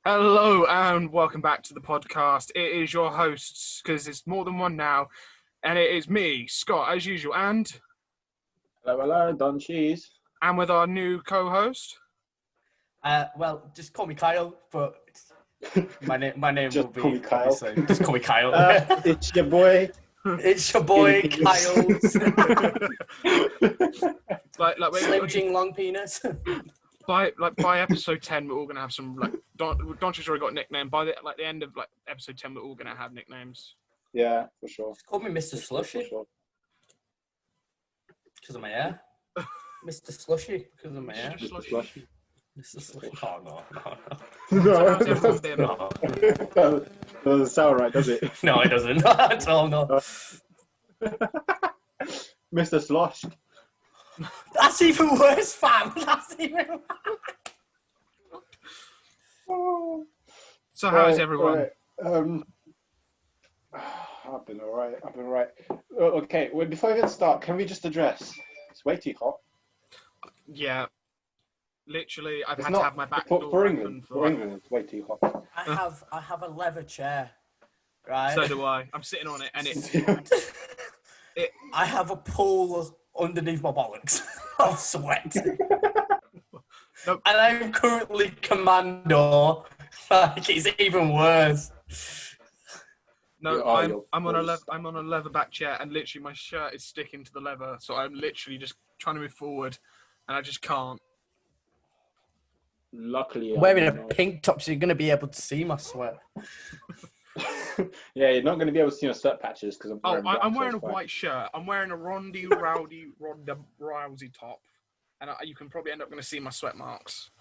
Hello and welcome back to the podcast. It is your hosts, because it's more than one now, and it is me, Scott, as usual, and Hello, Don Cheese. with our new co-host. Well, just call me Kyle, but my name Just will be call me Kyle. obviously, just call me Kyle. It's your boy. It's your boy Kyle. Slim Jing long penis. By episode 10, we're all gonna have some Donch's already got a nickname. By the end of episode 10, we're all gonna have nicknames. Yeah, for sure. Just call me Mr. Slushy For sure. because of my hair. Mr. Slushy because of my hair. Mr. Slushy. Slushy. Mr. Slushy. Oh no. No, How's everyone been? No, that doesn't sound right, does it? no, it doesn't at all. No. Mr. Slosh. That's even worse, fam. That's even. So how is everyone? Right. I've been alright. Okay, well, before we even start, can we just address? It's way too hot. Yeah, literally, I've It's had not to have my back for door England. open For England, it's way too hot. I have a leather chair, right? So do I. I'm sitting on it, and it's I have a pool underneath my bollocks of sweat. Nope. And I'm currently commando. Like, it's even worse. No, You're I'm on a leather back chair, and literally my shirt is sticking to the leather, so I'm literally just trying to move forward, and I just can't. Luckily, Wearing a pink top, so you're going to be able to see my sweat. Yeah, you're not going to be able to see your sweat patches because I'm wearing a white shirt. I'm wearing a Ronda Rousey top, and you can probably end up going to see my sweat marks.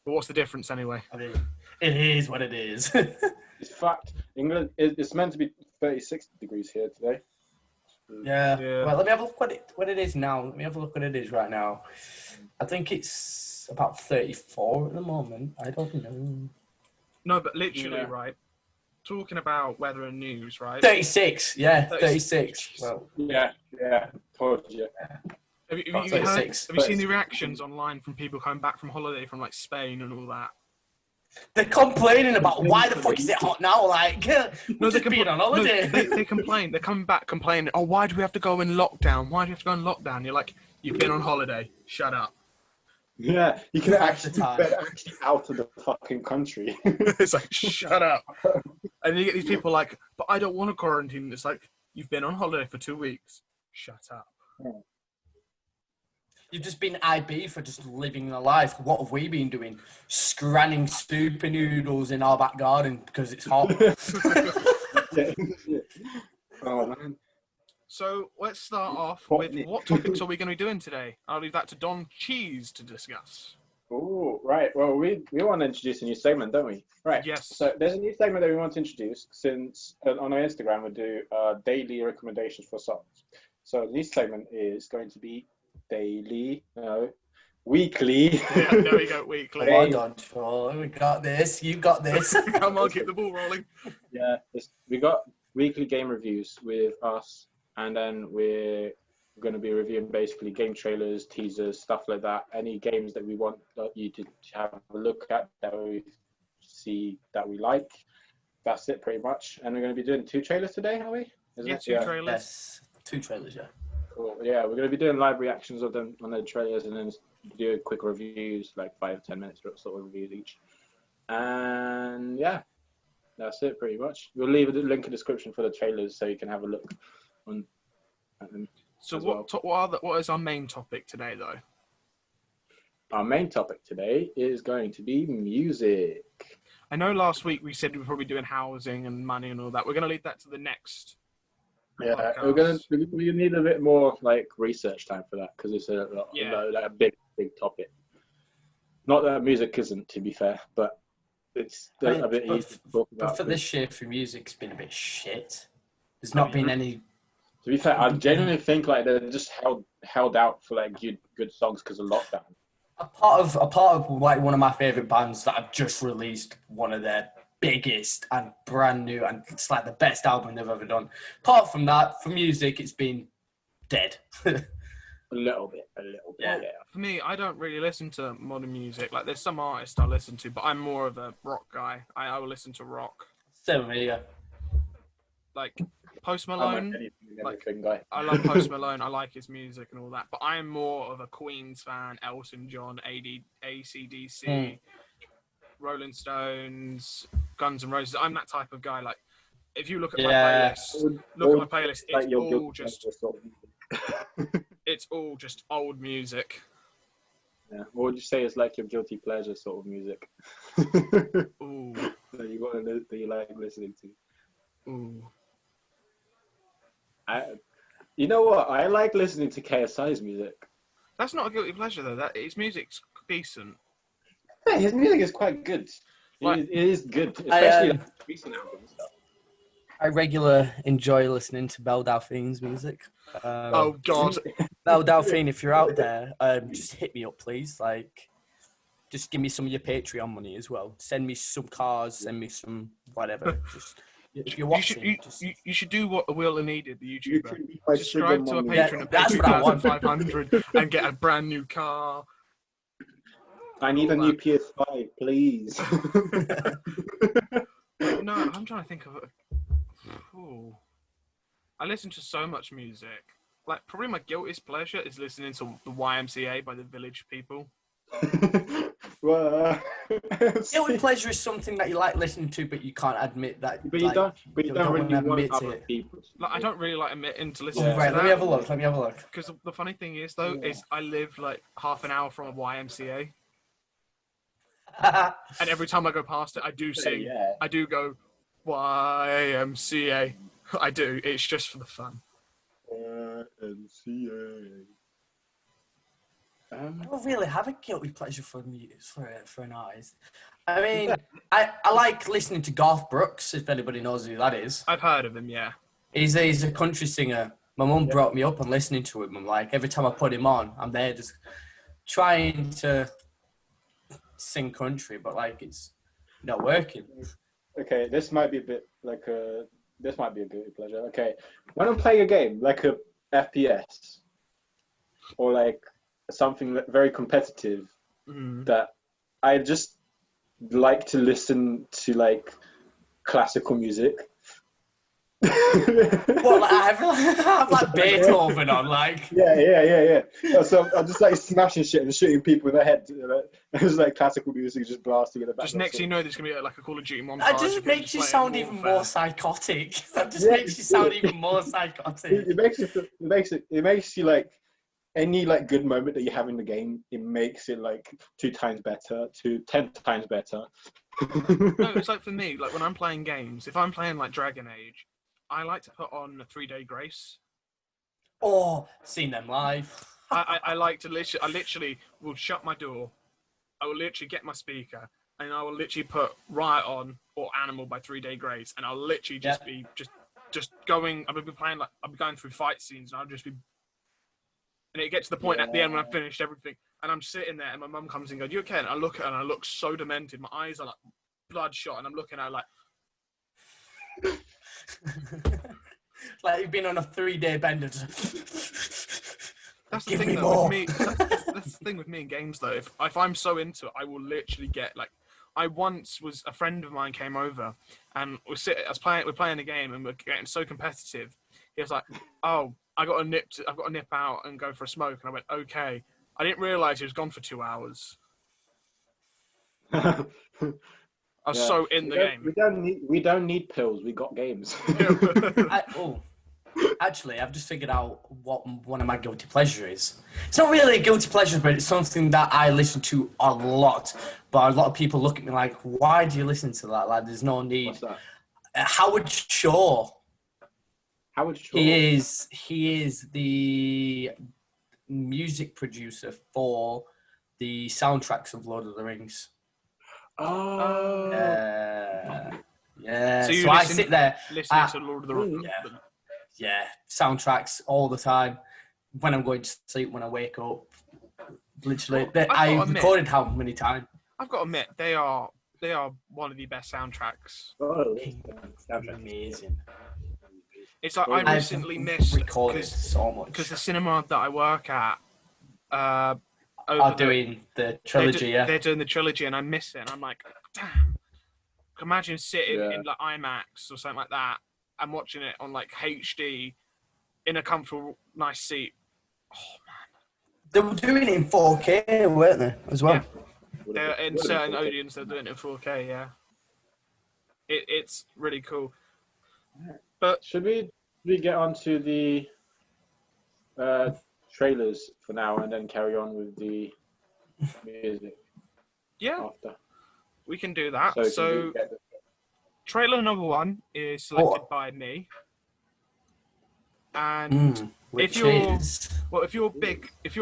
But what's the difference anyway? I mean, it is what it is. In fact, England it's meant to be 36 degrees here today. Yeah. Yeah. Well, let me have a look what it is now. Let me have a look what it is right now. I think it's about 34 at the moment. I don't know. No, but literally, Yeah. right? Talking about weather and news, right? 36. Yeah, 36. 36. Well, Yeah, told you. Have you About heard- 36. have you seen the reactions online from people coming back from holiday from Spain and all that? they're complaining about why the fuck is it hot now? Like, we're just being on holiday. They complain. They're coming back complaining. Oh, why do we have to go in lockdown? Why do we have to go in lockdown? You're like, you've been on holiday. Shut up. Yeah, you can actually time. get actually out of the fucking country. It's like, shut up. And you get these people like, but I don't want to quarantine. It's like, you've been on holiday for 2 weeks. Shut up. You've just been IB for just living the life. What have we been doing? Scranning super noodles in our back garden because it's hot. Yeah. Oh man. So let's start off with what topics are we going to be doing today? I'll leave that to Don Cheese to discuss. Oh, right. Well, we want to introduce a new segment, don't we? Right. Yes. So there's a new segment that we want to introduce since on our Instagram we do daily recommendations for songs. So the new segment is going to be weekly. Yeah, there we go, weekly. Come on, Don. Oh, we got this. You got this. Come on, keep the ball rolling. Yeah, we got weekly game reviews with us, and then we're going to be reviewing basically game trailers, teasers, stuff like that. Any games that we want you to have a look at that we see that we like. That's it, pretty much. And we're going to be doing 2 trailers today, are we? Two trailers. Yes, 2 trailers, yeah. Cool. Yeah, we're going to be doing live reactions of them on the trailers, and then do quick reviews, like 5-10 minutes sort of reviews each. And yeah, that's it pretty much. We'll leave a link in the description for the trailers so you can have a look on them. So as what is our main topic today, though? Our main topic today is going to be music. I know last week we said we were probably doing housing and money and all that. We're going to leave that to the next. Yeah, podcast. we need a bit more like research time for that because it's a big topic. Not that music isn't, to be fair, but it's a bit easy to talk about. But for this year, for music, it's been a bit shit. There's not been any. To be fair, I genuinely think like they're just held out for like good songs because of lockdown. A part of like one of my favorite bands that have just released one of their biggest and brand new, and it's like the best album they've ever done. Apart from that, for music, it's been dead. A little bit. Yeah. Yeah. For me, I don't really listen to modern music. Like, there's some artists I listen to, but I'm more of a rock guy. I will listen to rock. Same with me, yeah. Like, Post I'm an Malone. anything and Like, everything guy. I love Post Malone. I like his music and all that. But I am more of a Queens fan, Elton John, AC/DC, Rolling Stones, Guns N' Roses. I'm that type of guy. Like, if you look at my playlist, it's like your all guilty just pleasure sort of music. it's all just old music. Yeah. What would you say is like your guilty pleasure sort of music? Ooh, that you like listening to? ooh. You know what? I like listening to KSI's music. That's not a guilty pleasure though. That his music's decent. Yeah, his music is quite good. Like- It is good, especially I recent albums. regularly enjoy listening to Belle Delphine's music. Oh God. Belle Delphine, if you're out there, just hit me up, please. Like, just give me some of your Patreon money as well. Send me some cars, send me some whatever. Just if you're watching, You should do what Will and He did, the You YouTuber. can be my Subscribe sugar to a mommy. Patreon Yeah, and pay that's what I want. 2,500 and get a brand new car. I need a all new that. PS5, please. No, I'm trying to think of it. Ooh. I listen to so much music. Like, probably my guiltiest pleasure is listening to the YMCA by the Village People. Well, guilty pleasure is something that you like listening to, but you can't admit that. but you like, don't. But you you don't don't really wanna want admit other it. people. Like, I don't really like admitting to listen Oh, to right, that. let me have a look. Let me have a look. Because the funny thing is, though, is I live like half an hour from a YMCA, and every time I go past it, I do sing. Yeah. I do go YMCA. I do. It's just for the fun. YMCA. I don't really have a guilty pleasure for an artist. I mean, I like listening to Garth Brooks, if anybody knows who that is. I've heard of him, yeah. He's a country singer. My mum brought me up on listening to him. I'm like, every time I put him on, I'm there just trying to sing country, but like it's not working. Okay, this might be a bit like this might be a guilty pleasure. Okay, when I'm playing a game like a FPS or like something very competitive, that I just like to listen to like classical music. Well, like, I have like Beethoven on, like. Yeah. So I'm just like smashing shit and shooting people in the head. You know? It's like classical music just blasting in the background. Just next thing you know, there's going to be like a Call of Duty montage. That just of him makes you playing sound even Warfare. more psychotic. That just makes you sound even more psychotic. It makes you like any like good moment that you have in the game. It makes it like 2 times better, 10 times better. No, it's like for me, like when I'm playing games, if I'm playing like Dragon Age, I like to put on 3 Day Grace. Oh, seen them live. I like to literally will shut my door. I will literally get my speaker and I will literally put Riot on or Animal by 3 Day Grace, and I'll literally just be just going. I'll be playing like I'll be going through fight scenes, and I'll just be. And it gets to the point at the end when I've finished everything, and I'm sitting there, and my mum comes in and goes, "You okay?" And I look at her, and I look so demented. My eyes are like bloodshot, and I'm looking at her like. Like you've been on a 3-day bender. That's the Give thing me though, more. with me. That's the thing with me in games though. If I'm so into it, I will literally get like. I once was a friend of mine came over, and we're playing a game, and we're getting so competitive. He was like, "Oh, I've got to nip out and go for a smoke," and I went, "Okay." I didn't realise he was gone for 2 hours. I was so in the game. We don't need pills. We got games. Actually, I've just figured out what one of my guilty pleasures is. It's not really a guilty pleasure, but it's something that I listen to a lot. But a lot of people look at me like, "Why do you listen to that? Like, there's no need." What's that? Howard Shore. Howard Shore. He is the music producer for the soundtracks of Lord of the Rings. Oh. Yeah. So So I sit there. listening to Lord of the Rings. Yeah, soundtracks all the time. When I'm going to sleep, when I wake up. Literally. Well, I recorded how many times? I've got to admit, they are one of the best soundtracks. Amazing. It's like I recently missed recorded so much. because the cinema that I work at, over Are doing the trilogy, yeah. They're doing the trilogy, and I miss it. And I'm like, damn. Imagine sitting Yeah. in like IMAX or something like that and watching it on like HD in a comfortable, nice seat. Oh man. They were doing it in 4K, weren't they, as well? Yeah. They're in certain audience, they're doing it in 4K. Yeah. It's really cool. But should we get onto the trailers for now and then carry on with the music yeah, after? we can do that. can So we get trailer number 1 is selected by me. And if you're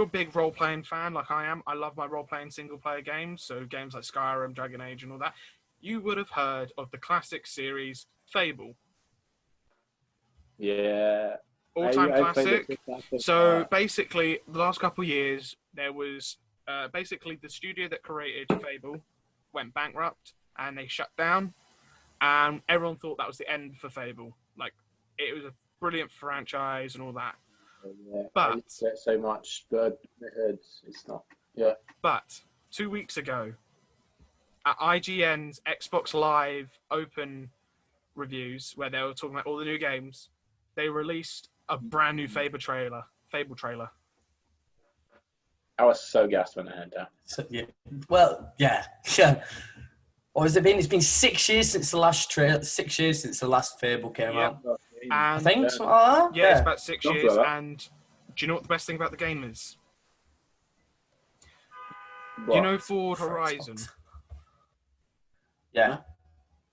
a big role playing fan like I am, I love my role playing single player games. So games like Skyrim, Dragon Age, and all that. You would have heard of the classic series Fable. Yeah. All-time I classic. So basically, the last couple of years, there was basically the studio that created Fable went bankrupt and they shut down, and everyone thought that was the end for Fable. Like, it was a brilliant franchise and all that. Yeah, But get so much, but it's not. Yeah. But 2 weeks ago, at IGN's Xbox Live Open reviews, where they were talking about all the new games, they released a brand new Fable trailer. I was so gassed when I heard that. So, yeah. Well, yeah. Yeah. Or has it been? It's been 6 years since the last trailer. 6 years since the last Fable came out. And I think so. Yeah, it's about 6 Something years. like that. And do you know what the best thing about the game is? What? You know Forward Horizon? Yeah.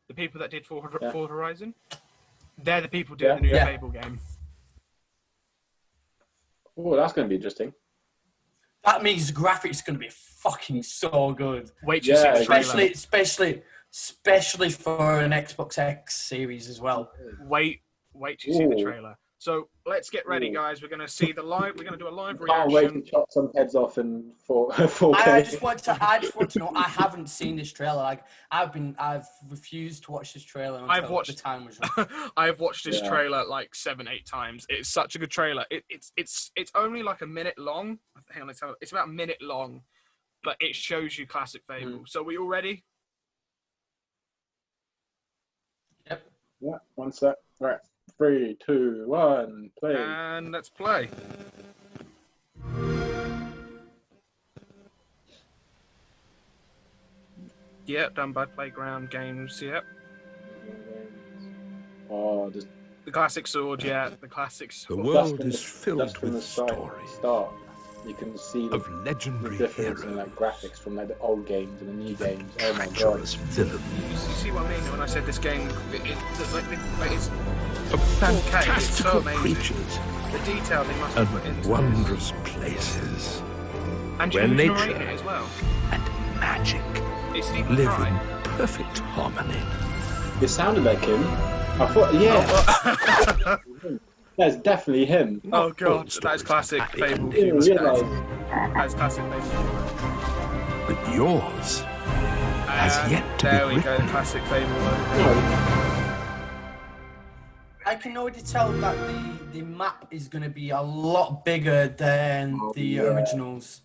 The people that did Forward Yeah. Horizon? They're the people doing Yeah. the new Yeah. Fable game. Oh, that's going to be interesting. That means graphics are going to be fucking so good. Wait till you see Yeah, the trailer. Especially for an Xbox X series as well. Wait till you see the Ooh. trailer. So let's get ready, Ooh. guys. We're going to see the live. We're going to do a live Can't wait reaction. to chop some heads off in 4K. I just want to know. I haven't seen this trailer. Like I've refused to watch this trailer until I've watched- the time was right. I've watched this Yeah. trailer like 7-8 times. It's such a good trailer. It's only like a minute long. Hang on, let's have it. It's about a minute long, but it shows you classic Fable. So we all ready? Yep. Yeah, one sec. Right. 3, 2, 1, play. And let's play. Yep, done by Playground Games. Yep, Oh, the classic sword. Yeah, the classic The sword. world is filled just from the with start, stories you can see of the legendary difference in heroes, like graphics from like the old games and the new games. Oh my god! treacherous villains, You see what I mean when I said this game? It's of fantastical so amazing. creatures the detail they must have put and into wondrous places, and where you can narrate nature it as well. and magic It's Stephen live Fry. in perfect harmony. It sounded like him. I thought, yeah, that's definitely him. Oh god, all that is stories classic happy Fable. I didn't Human realise. That's classic Fable. But yours has And yet to there be we go, written. classic Fable. I can already tell that the map is going to be a lot bigger than the yeah. originals.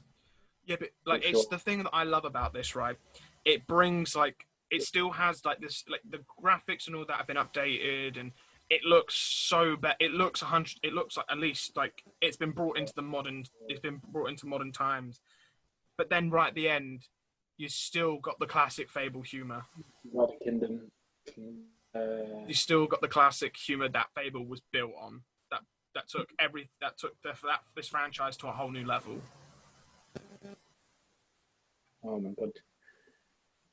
Yeah, but like For it's sure. the thing that I love about this, right? It brings like it still has like this, like the graphics and all that have been updated, and it looks so bad. It looks 100. It looks like at least like it's been brought into the modern. It's been brought into modern times. But then right at the end, you still got the classic Fable humor. United Kingdom. You still got the classic humor that Fable was built on. That took this franchise to a whole new level. Oh my god!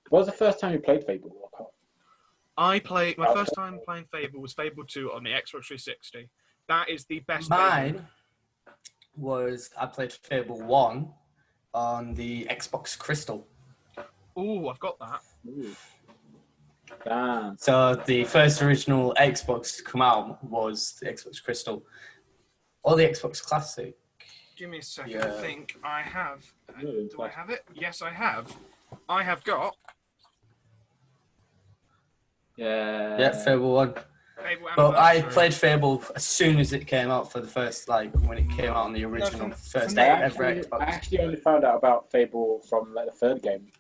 What was the first time you played Fable? My first time playing Fable was Fable 2 on the Xbox 360. That is the best. Mine was I played Fable 1 on the Xbox Crystal. Oh, I've got that. Ooh. Damn. So the first original Xbox to come out was the Xbox Crystal, or the Xbox Classic. Give me a second. Yeah. I think I have. Really? Do I have it? Yes, I have. I have got Yeah. Yeah, Fable 1. Fable But I anniversary. played Fable as soon as it came out for the first, like, when it came out on the original first me, ever I Xbox. actually only found out about Fable from like the third game,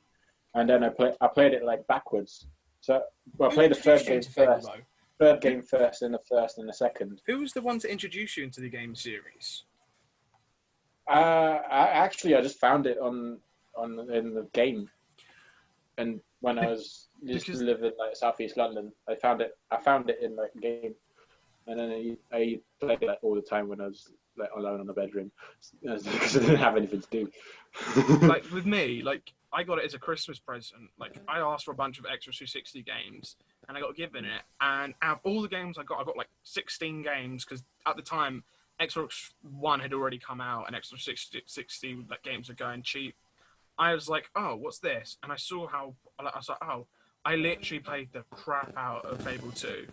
and then I played it like backwards. So I Who played the third introduced you game to Fable, first. though? Third game first, then the first, and the second. Who was the one to introduce you into the game series? I just found it on in the game, and when I was used to live in like southeast London, I found it in like game, and then I played it like, all the time when I was like alone in the bedroom because I didn't have anything to do. Like with me, like I got it as a Christmas present. Like I asked for a bunch of extra 360 games, and I got given it. And out of all the games I got like 16 games because at the time Xbox One had already come out, and Xbox 360 like games were going cheap. I was like, oh, what's this? And I saw how I was like, oh, I literally played the crap out of Fable 2,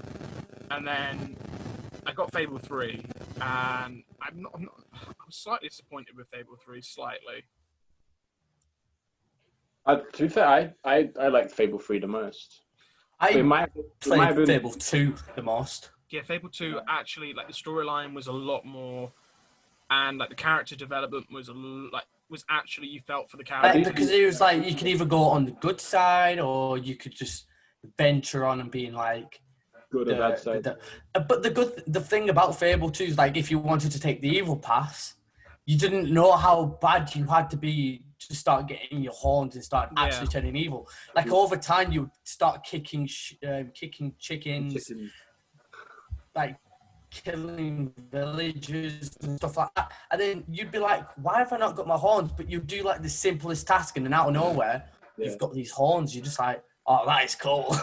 and then I got Fable 3, and I'm slightly disappointed with Fable 3, slightly. To be fair, I liked Fable 3 the most. I played been... Fable 2 the most. Yeah, Fable 2 actually, like the storyline was a lot more, and like the character development was was actually, you felt for the character. Because it was like you could either go on the good side or you could just venture on and being like good or bad side. But the thing about Fable 2 is like if you wanted to take the evil path, you didn't know how bad you had to be to start getting your horns and start actually turning evil. Like over time, you start kicking chickens, like killing villagers and stuff like that. And then you'd be like, why have I not got my horns? But you do like the simplest task, and then out of nowhere, you've got these horns. You're just like, oh, that is cool.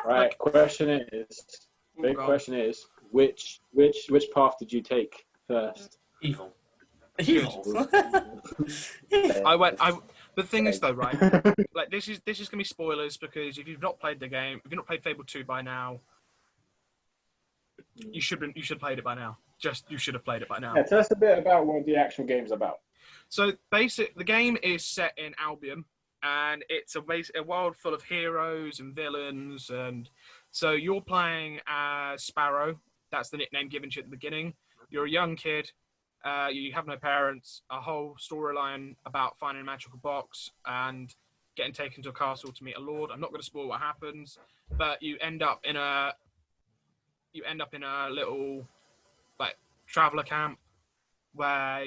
Right. Question is, which path did you take first? Evil. The thing is though, right? Like this is gonna be spoilers because if you've not played the game, if you've not played Fable 2 by now, you should have played it by now. You should have played it by now. Yeah, tell us a bit about what the actual game's about. So the game is set in Albion, and it's a world full of heroes and villains, and so you're playing as Sparrow. That's the nickname given to you at the beginning. You're a young kid. You have no parents. A whole storyline about finding a magical box and getting taken to a castle to meet a lord. I'm not going to spoil what happens, but you end up in a little like traveler camp where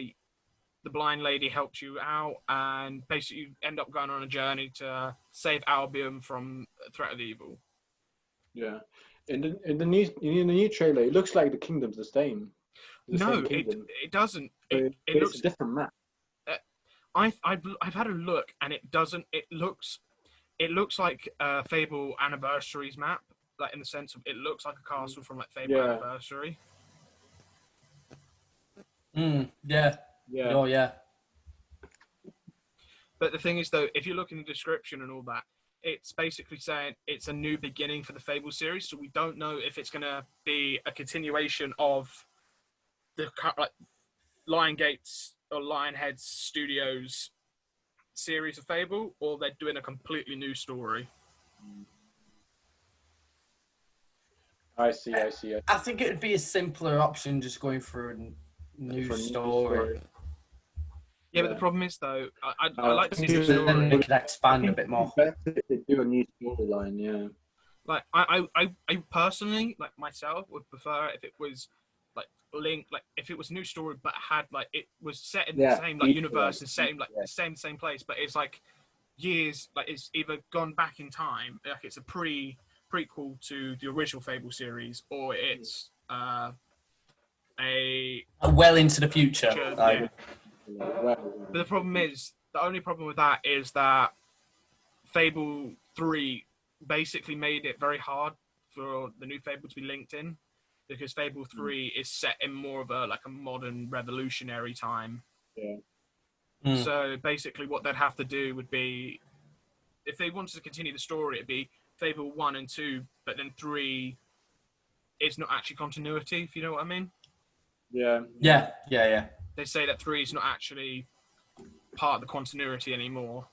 the blind lady helps you out, and basically you end up going on a journey to save Albion from a threat of evil. Yeah, in the new trailer, it looks like the kingdom's the same. No, it doesn't. It looks a different map. I've had a look, and it doesn't. It looks like Fable Anniversary's map, like in the sense of it looks like a castle from like Fable Anniversary. Yeah. Oh yeah. But the thing is, though, if you look in the description and all that, it's basically saying it's a new beginning for the Fable series. So we don't know if it's going to be a continuation of the like Liongate's or Lionhead's Studios series of Fable, or they're doing a completely new story. I see. I think it would be a simpler option just going for a new story. Yeah, but the problem is, though, I like to see the Then story. they could expand a bit more. Better if they do a new storyline, yeah. Like I personally, like myself, would prefer if it was like Link, like if it was a new story but had like it was set in the same like universe and set in like the same place, but it's like years, like it's either gone back in time, like it's a prequel to the original Fable series, or it's well into the future. Yeah. But the problem is, the only problem with that is that Fable 3 basically made it very hard for the new Fable to be linked in, because Fable 3 is set in more of a modern revolutionary time. Yeah. So basically what they'd have to do would be, if they wanted to continue the story, it'd be Fable 1 and 2, but then 3 is not actually continuity, if you know what I mean. Yeah. They say that 3 is not actually part of the continuity anymore.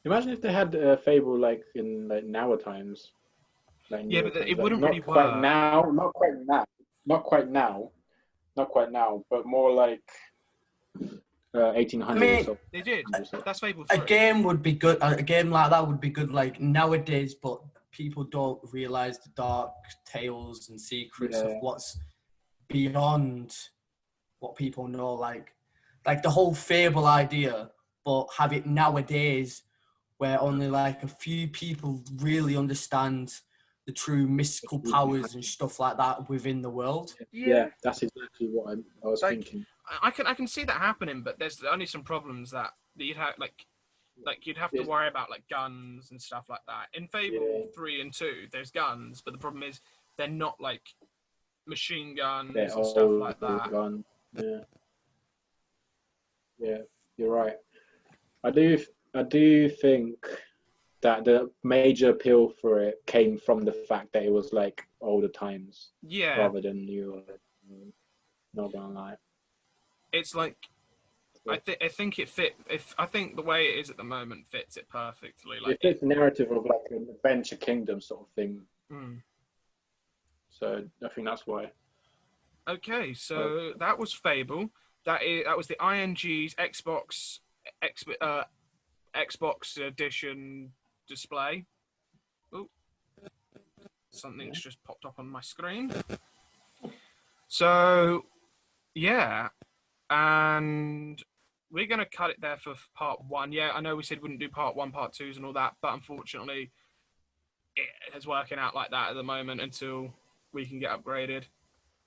Imagine if they had Fable like in like now times. Like Yeah, newer but it times. Like, wouldn't not really quite work. now, not quite now, but more like 1800s I mean, or so. They did. That's Fable a 3. game would be good. A game like that would be good, like nowadays. But people don't realize the dark tales and secrets of Yeah. what's beyond what people know. Like the whole Fable idea, but have it nowadays, where only like a few people really understand the true mystical powers and stuff like that within the world. Yeah, that's exactly what I was Like, thinking. I can see that happening, but there's only some problems that you'd have like you'd have to Yes. worry about like guns and stuff like that. In Fable 3 and 2, there's guns, but the problem is they're not like machine guns They're and stuff all like that. gone. Yeah. Yeah, you're right. I do think that the major appeal for it came from the fact that it was like older times Yeah, rather than newer. Not gonna lie. it's like I think it fit. I think the way it is at the moment fits it perfectly. It Like fits the narrative of like an adventure kingdom sort of thing. Mm. So I think that's why. Okay, so that was Fable. That was the ING's Xbox edition display. Oh, something's just popped up on my screen. So, yeah, and we're gonna cut it there for part 1. Yeah, I know we said we wouldn't do part 1, part 2s, and all that, but unfortunately, it is working out like that at the moment until we can get upgraded.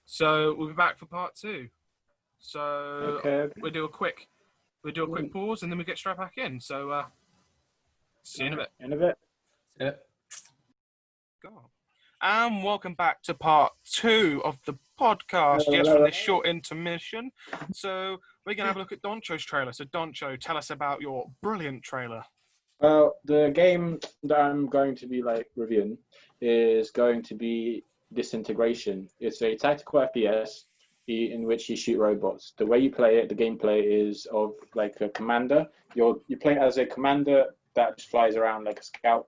So we'll be back for part 2. So Okay. we'll do a quick pause and then we get straight back in. So see you in a bit. In a bit. Yeah. Go. And welcome back to part 2 of the podcast. Yes, from this short intermission. So we're gonna have a look at Doncho's trailer. So Doncho, tell us about your brilliant trailer. Well, the game that I'm going to be like reviewing is going to be Disintegration. It's a tactical FPS in which you shoot robots. The way you play it, the gameplay is of like a commander. You play as a commander that flies around like a scout,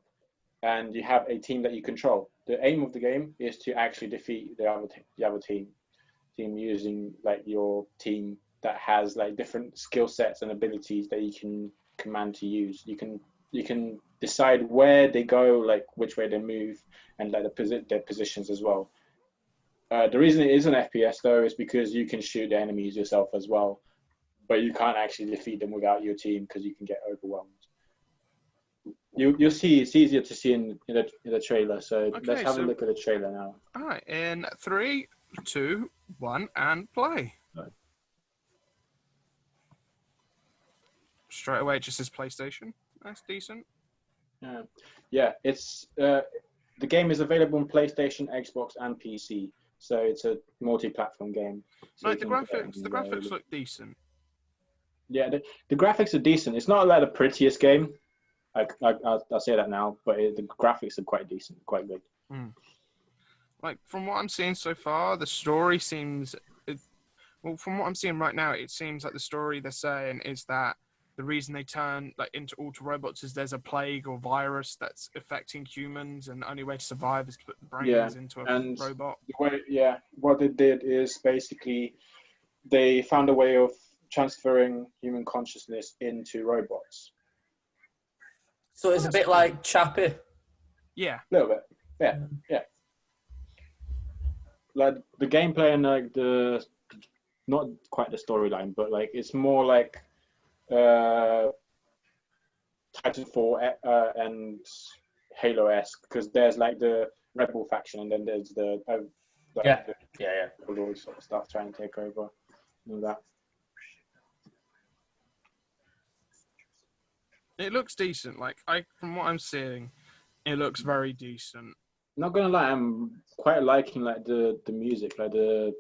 and you have a team that you control. The aim of the game is to actually defeat the other team using like your team that has like different skill sets and abilities that you can command to use. You can decide where they go, like which way they move, and like their positions as well. The reason it is an FPS though is because you can shoot the enemies yourself as well, but you can't actually defeat them without your team because you can get overwhelmed. You'll see it's easier to see in the trailer. So Okay, let's have a look at the trailer now. All right, in 3, 2, 1, and play. Right. Straight away, it just says PlayStation. That's decent. Yeah. It's the game is available on PlayStation, Xbox, and PC. So it's a multi-platform game. So Like the graphics look decent. Yeah, the graphics are decent. It's not like the prettiest game. I'll say that now, but the graphics are quite decent, quite good. Like from what I'm seeing so far, the story seems. Well, from what I'm seeing right now, it seems like the story they're saying is that the reason they turn like into auto robots is there's a plague or virus that's affecting humans, and the only way to survive is to put the brains into a robot. What they did is basically they found a way of transferring human consciousness into robots. So it's a bit like Chappie. Yeah. A little bit. Yeah. Like the gameplay and like the not quite the storyline, but like it's more like Titanfall and Halo-esque, because there's like the Rebel faction and then there's the Overlord sort of stuff trying to take over and all that. It looks decent. Like from what I'm seeing, it looks very decent. Not gonna lie, I'm quite liking like the music, like the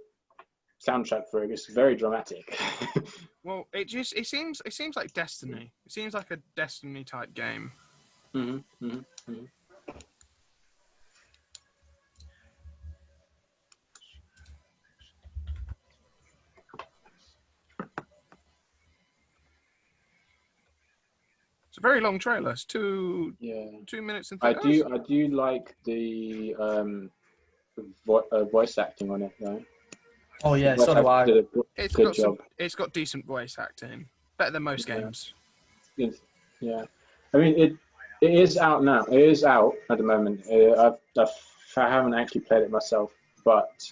soundtrack for it. It's very dramatic. Well, it seems like Destiny. It seems like a Destiny type game. It's a very long trailer. It's 2 Yeah. 2 minutes and I 30 do like the voice acting on it though. Oh yeah, Voice so do actor I. did a It's good got job. it's got decent voice acting. Better than most Yeah. games. Yeah, I mean it is out now. It is out at the moment. I haven't actually played it myself, but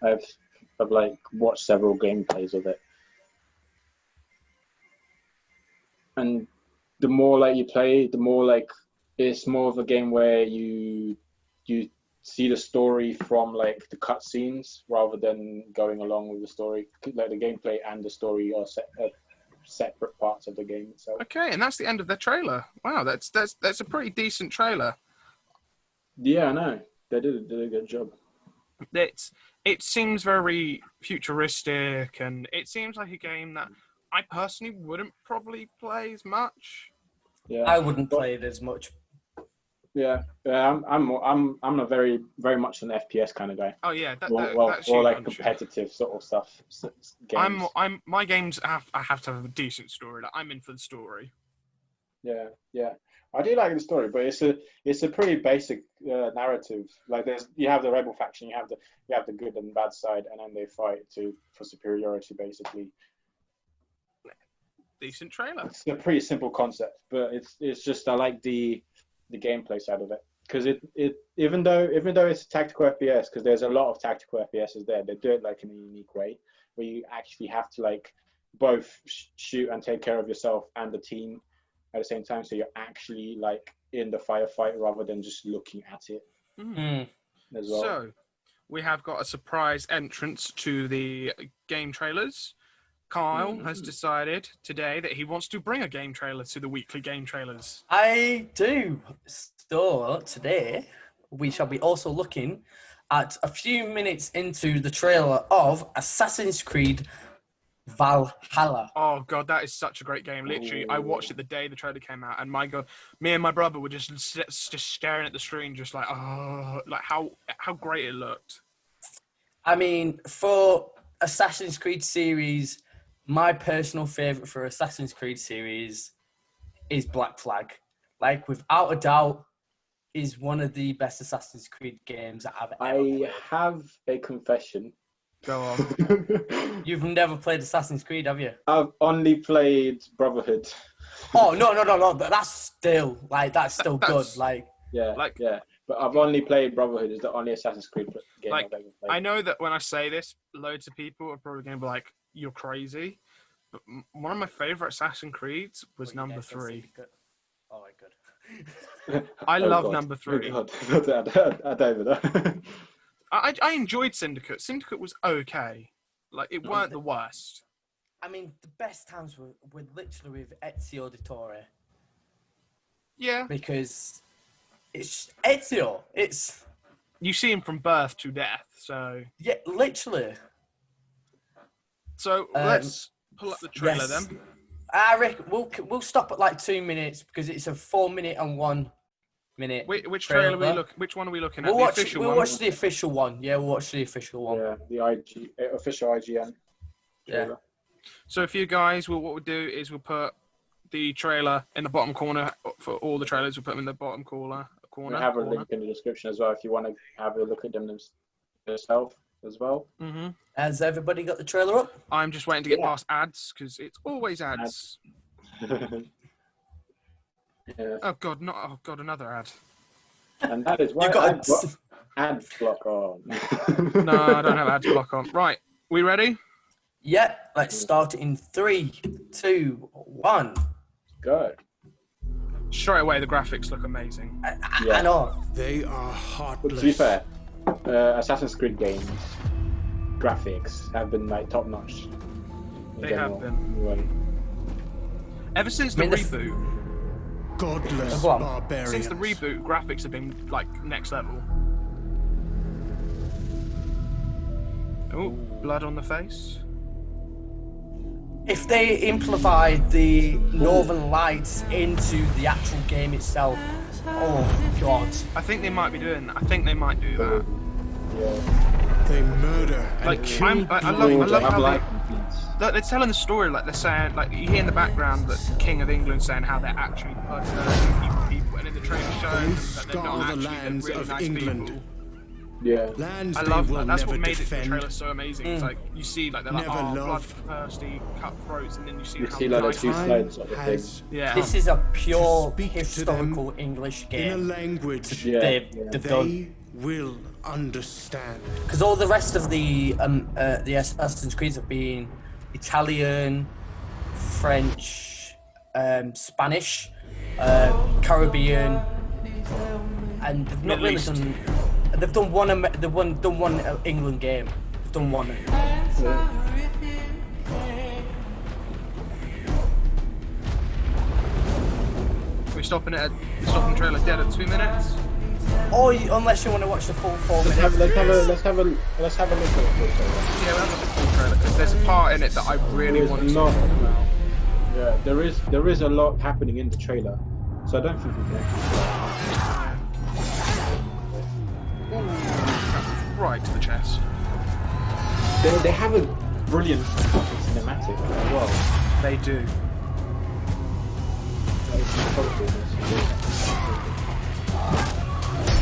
I've like watched several gameplays of it. And the more like you play, the more like it's more of a game where you see the story from like the cutscenes rather than going along with the story. Like the gameplay and the story are separate parts of the game itself. Okay, and that's the end of their trailer. Wow, that's a pretty decent trailer. Yeah, I know. They did a good job. It seems very futuristic, and it seems like a game that I personally wouldn't probably play as much. Yeah, I wouldn't play it as much. Yeah, I'm a very much an FPS kind of guy. Oh yeah, that's or like huge. competitive sort of stuff. Games. My games I have to have a decent story. Like, I'm in for the story. Yeah. I do like the story, but it's a pretty basic narrative. Like you have the rebel faction, you have the good and bad side, and then they fight for superiority basically. Decent trailer. It's a pretty simple concept, but it's just I like the gameplay side of it because it even though it's a tactical FPS, because there's a lot of tactical FPSs there, they do it like in a unique way where you actually have to like both shoot and take care of yourself and the team at the same time, so you're actually like in the firefight rather than just looking at it as well. So we have got a surprise entrance to the game trailers. Kyle has decided today that he wants to bring a game trailer to the weekly game trailers. I do. So today we shall be also looking at a few minutes into the trailer of Assassin's Creed Valhalla. Oh god, that is such a great game. Literally, I watched it the day the trailer came out, and my god, me and my brother were just staring at the screen, just like, oh, like how great it looked. I mean, for Assassin's Creed series, my personal favorite for Assassin's Creed series is Black Flag. Like, without a doubt, is one of the best Assassin's Creed games that I've ever played. I have a confession. Go on. You've never played Assassin's Creed, have you? I've only played Brotherhood. Oh, no. That's still good. Like, Yeah. But I've only played Brotherhood. It's the only Assassin's Creed game Like, I've ever played. I know that when I say this, loads of people are probably going to be like, you're crazy. But one of my favorite Assassin's Creeds was number 3. Oh, my God. I love God. number 3. Oh, God. I don't even know. I enjoyed Syndicate. Syndicate was okay. Like, it weren't the worst. I mean, the best times were literally with Ezio Auditore. Yeah. Because it's Ezio. It's... You see him from birth to death, so... Yeah, literally. So, let's pull up the trailer yes. then. I reckon we'll stop at like 2 minutes because it's a 4 minute and 1 minute. Which trailer which one are we looking at? We'll Official watch the official one. Yeah, we'll watch the official one. Yeah, the official IGN trailer. Yeah. So for you guys, what we'll do is we'll put the trailer in the bottom corner for all the trailers. We'll put them in the bottom corner. We have a link in the description as well if you want to have a look at them yourself as well. Mm-hmm. Has everybody got the trailer up? I'm just waiting to get past ads because it's always ads. Yeah. Oh god, another ad. And that is why You got ad block on. No, I don't have ads block on. Right, we ready? Yeah, let's start in 3, 2, 1. Go. Straight away, the graphics look amazing. I know. They are But to be heartless. fair, Assassin's Creed games graphics have been like top notch. They have been. Anyway. Ever since the I mean, reboot, Godless Go on. barbarians. since the reboot, graphics have been like next level. Oh, blood on the face. If they implemented the Northern Lights into the actual game itself, oh god. I think they might be doing that. I think they might do that. Yeah. They murder and Like, kill I love Ooh, they have how life complete. they're telling the story, like they're saying, like you hear in the background that the King of England saying how they're actually but people, and in the trailer shows that they're not scour the actually lands really of nice England. people. Yeah. Lands I they love will that. That's never what made the defend. trailer so amazing. It's like you see, like they're like, Never oh, loved. bloodthirsty cutthroats, and then you see You how see like the nice. two Time sides of the thing. has Yeah. This is a pure speak to historical English in a game. language Yeah. They've done. they will understand. Because all the rest of the Assassin's Creeds have been Italian, French, Spanish, Caribbean, and they've not Middle really East. done. They've done one England game. They've done one. We're stopping the trailer dead at 2 minutes. Or unless you want to watch the full 4 Let's minutes. have a look at it. Yeah, we'll have the full trailer because there's a part in it that I really want to talk about. Yeah, there is a lot happening in the trailer, so I don't think we can actually. Ooh, right to the chest. They have a brilliant cinematic as well. They do.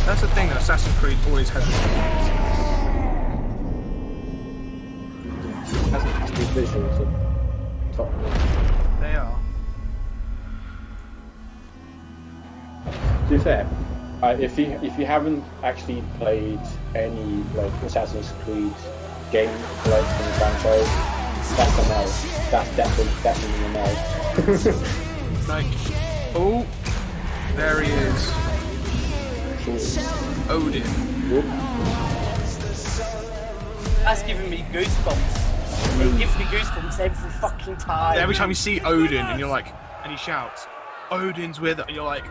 That's the thing that Assassin's Creed always has. These visuals are top notch. They are. To be fair, if you haven't actually played any like Assassin's Creed game like from the franchise, that's a no. That's definitely a no. Like, oh, there he is. Odin. Whoop. That's giving me goosebumps. It gives me goosebumps every fucking time. Every time you see Odin and you're like, and he shouts, Odin's with it, and you're like,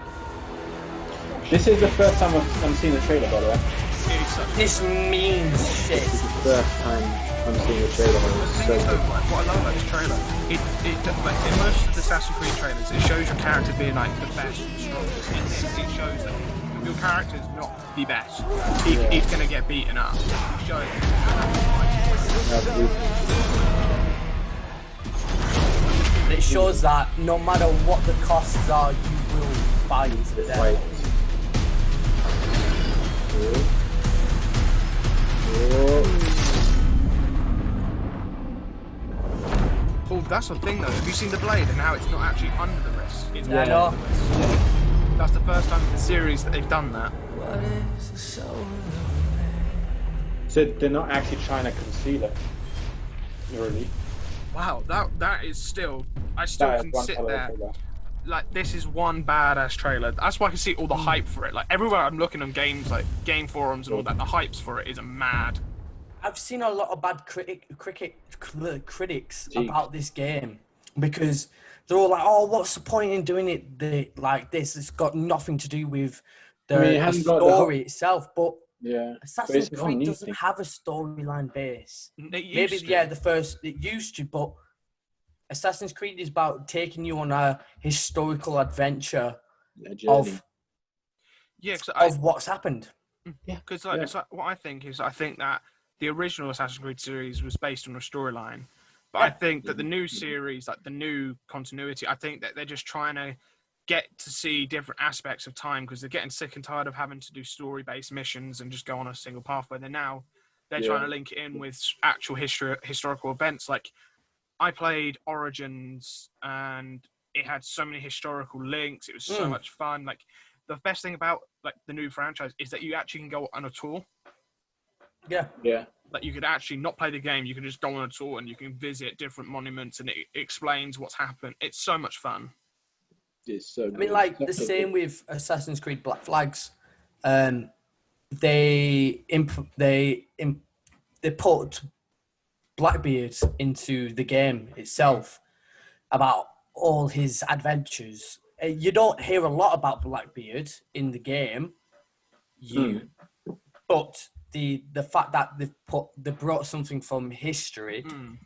This is the first time I'm seeing the trailer, by the way. it's such This means shit. This is the first time I'm seeing the trailer. The It's thing so is, though, good. like, what I love about this trailer, like in most of the Assassin's Creed trailers, it shows your character being like the best, and strongest. In this, it shows that if your character's not the best, he's gonna get beaten up. It shows. It shows that no matter what the costs are, you will fight to the Right. death. Oh, that's the thing though. Have you seen the blade and how it's not actually under the wrist? It's Yeah, I under know. the wrist. That's the first time in the series that they've done that. So they're not actually trying to conceal it. Really. Wow, that is still. I still That is can one sit hell of a there. trailer. Like, this is one badass trailer. That's why I can see all the hype for it. Like, everywhere I'm looking on games, like game forums and all that, the hypes for it is mad. I've seen a lot of bad critics Jeez. about this game because they're all like, "Oh, what's the point in doing it like this? It's got nothing to do with I mean, it the hasn't got the story itself." But Yeah. Assassin's it's all Creed new doesn't thing. have a storyline base. It used Maybe to. it used to, but Assassin's Creed is about taking you on a historical adventure A journey. Yeah, because of what's happened. Because Yeah. it's like what I think that the original Assassin's Creed series was based on a storyline, but I think that the new series, like the new continuity, I think that they're just trying to get to see different aspects of time because they're getting sick and tired of having to do story-based missions and just go on a single pathway. They're Yeah. trying to link it in with actual historical events. Like I played Origins and it had so many historical links. It was so much fun. Like the best thing about like the new franchise is that you actually can go on a tour. Yeah. Yeah. Like you could actually not play the game, you can just go on a tour and you can visit different monuments and it explains what's happened. It's so much fun. It's so I mean, like the same with Assassin's Creed Black Flags. They put Blackbeard into the game itself about all his adventures. You don't hear a lot about Blackbeard in the game, but the fact that they brought something from history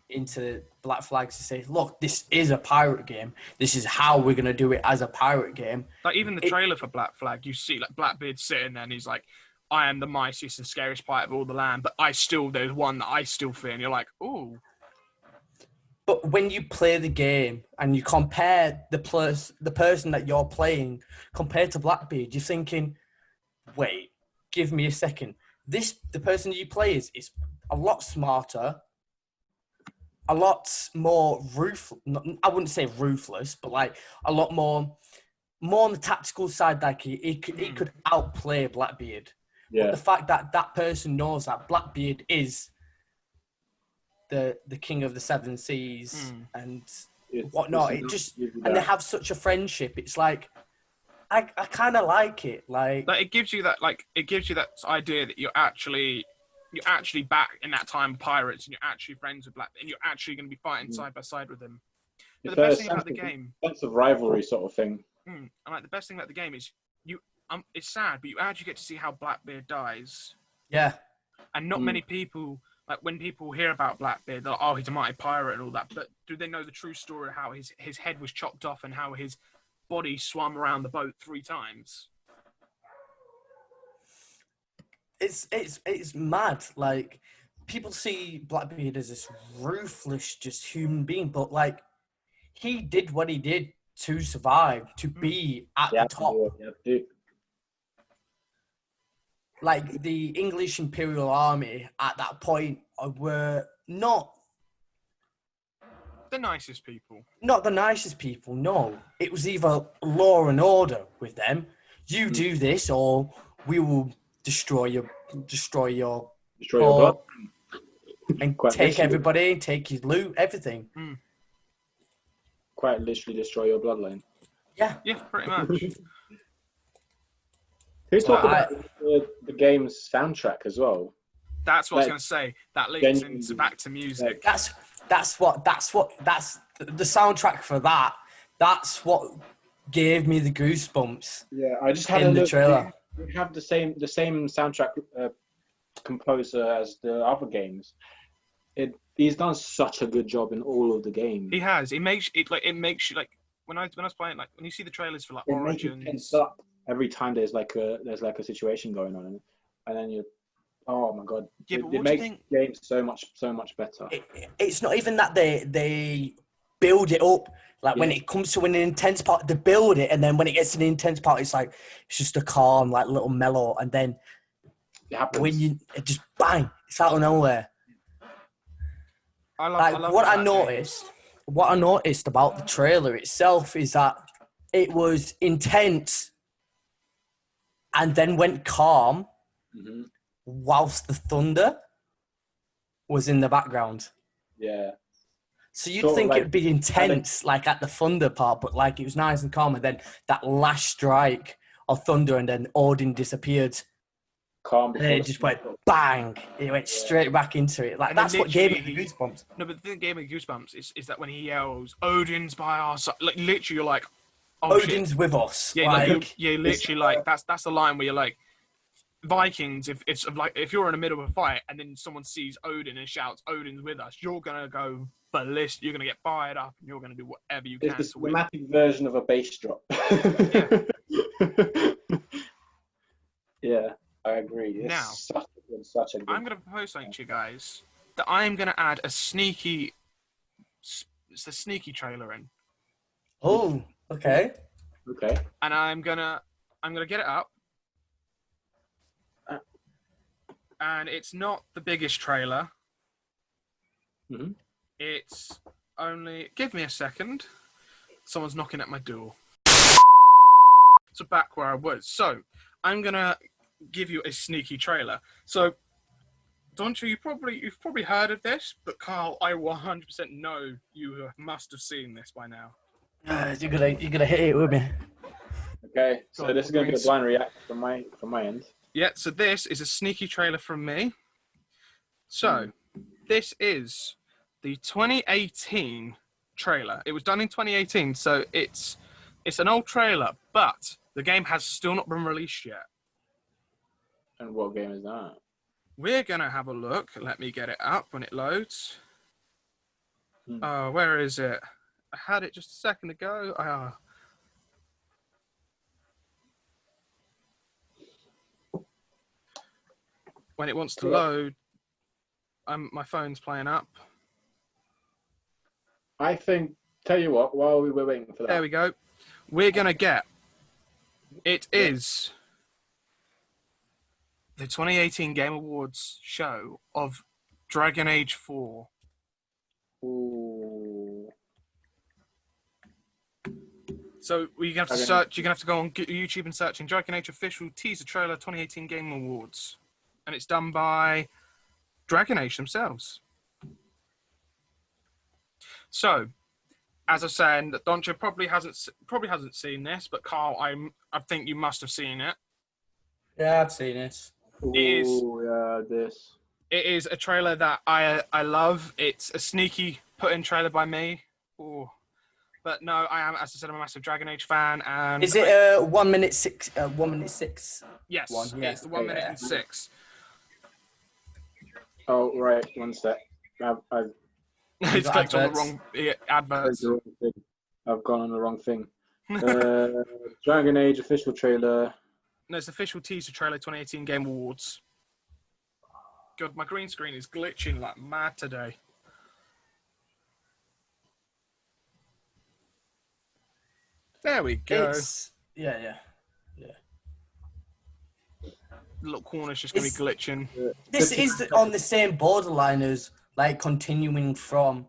into Black Flags to say, look, this is a pirate game. This is how we're gonna do it as a pirate game. Like even the trailer for Black Flag, you see like Blackbeard sitting there and he's like, I am the mightiest and scariest pirate of all the land, but there's one that I still fear. And you're like, ooh. But when you play the game and you compare the person that you're playing compared to Blackbeard, you're thinking, wait, give me a second. The person you play is a lot smarter, a lot more I wouldn't say ruthless, but like a lot more on the tactical side. Like he could outplay Blackbeard. Yeah. But the fact that that person knows that Blackbeard is the king of the seven seas and whatnot, and they have such a friendship. It's like I kind of like it. Like it gives you that idea that you're actually back in that time pirates, and you're actually friends with Blackbeard, and you're actually going to be fighting side by side with them. But the best thing about the game, sense of rivalry sort of thing. And like the best thing about the game is it's sad, but you actually get to see how Blackbeard dies. Yeah. And not many people, like when people hear about Blackbeard, they're like, oh, he's a mighty pirate and all that. But do they know the true story of how his head was chopped off and how his body swam around the boat 3 times? It's mad. Like people see Blackbeard as this ruthless, just human being, but like he did what he did to survive, to be at the top. Yeah. Like the English Imperial Army at that point were not the nicest people. Not the nicest people, no. It was either law and order with them. You do this or we will destroy your blood. And take everybody, take your loot, everything. Quite literally destroy your bloodline. Yeah. Yeah, pretty much. Who's talking about the game's soundtrack as well? That's what I was going to say. That links into back to music. That's the soundtrack for that. That's what gave me the goosebumps. Yeah, I just had in the trailer. We have the same soundtrack composer as the other games. He's done such a good job in all of the games. He has. It makes you like when I was playing, like when you see the trailers for like Origins. Every time there's like a situation going on, and then you, oh my god, yeah, but it makes the game so much better. It's not even that they build it up. Like when it comes to an intense part, they build it, and then when it gets to the intense part, it's just a calm, like little mellow, and then it happens. When it just bang, it's out of nowhere. What I noticed about the trailer itself is that it was intense and then went calm whilst the thunder was in the background. Yeah. So you'd think it'd be intense, like at the thunder part, but like it was nice and calm, and then that last strike of thunder, and then Odin disappeared. Calm. And then it just went bang. It went straight back into it. Like that's what gave me the goosebumps. No, but the thing that gave me goosebumps is that when he yells, "Odin's by our side," like literally, you're like, "Oh, Odin's shit. With us." Yeah, literally, like that's the line where you're like, Vikings. If you're in the middle of a fight and then someone sees Odin and shouts, "Odin's with us," you're gonna go ballistic. You're gonna get fired up, and you're gonna do whatever you can. It's the cinematic version of a bass drop. Yeah, I agree. It's such a good. I'm gonna propose something to you guys that I am gonna add it's a sneaky trailer in. Oh, okay. Okay. And I'm gonna get it up. And it's not the biggest trailer. Mm-hmm. It's only... Give me a second. Someone's knocking at my door. So back where I was. So, I'm going to give you a sneaky trailer. So, Doncho, you've probably heard of this, but Carl, I 100% know you must have seen this by now. You're gonna hit it with me. Okay, so this is going to be a blind react from my end. Yeah, so this is a sneaky trailer from me. So, this is the 2018 trailer. It was done in 2018, so it's an old trailer, but the game has still not been released yet. And what game is that? We're going to have a look. Let me get it up when it loads. Where is it? I had it just a second ago. When it wants to load, my phone's playing up. I think. Tell you what. While we were waiting for that, There we go. We're gonna get. It is the 2018 Game Awards show of Dragon Age 4. Ooh. So you're gonna have to Dragon search. You're gonna have to go on YouTube and search in Dragon Age official teaser trailer 2018 Game Awards, and it's done by Dragon Age themselves. So, as I was saying, that Doncha probably hasn't seen this, but Carl, I think you must have seen it. Yeah, I've seen it. Ooh, yeah, this. It is a trailer that I love. It's a sneaky put-in trailer by me. Ooh. But no, I am, as I said, I'm a massive Dragon Age fan. And Is it 1 minute 6? 1 minute 6. yes, one? Yeah. it's the 1 minute and 6. Oh, right. One sec. I've It's clicked on the adverts. wrong adverts. I've gone on the wrong thing. Dragon Age official trailer. No, it's the official teaser trailer 2018 Game Awards. God, my green screen is glitching like mad today. There we go. It's yeah. The little corner's just going to be glitching. This is on the same borderline as like continuing from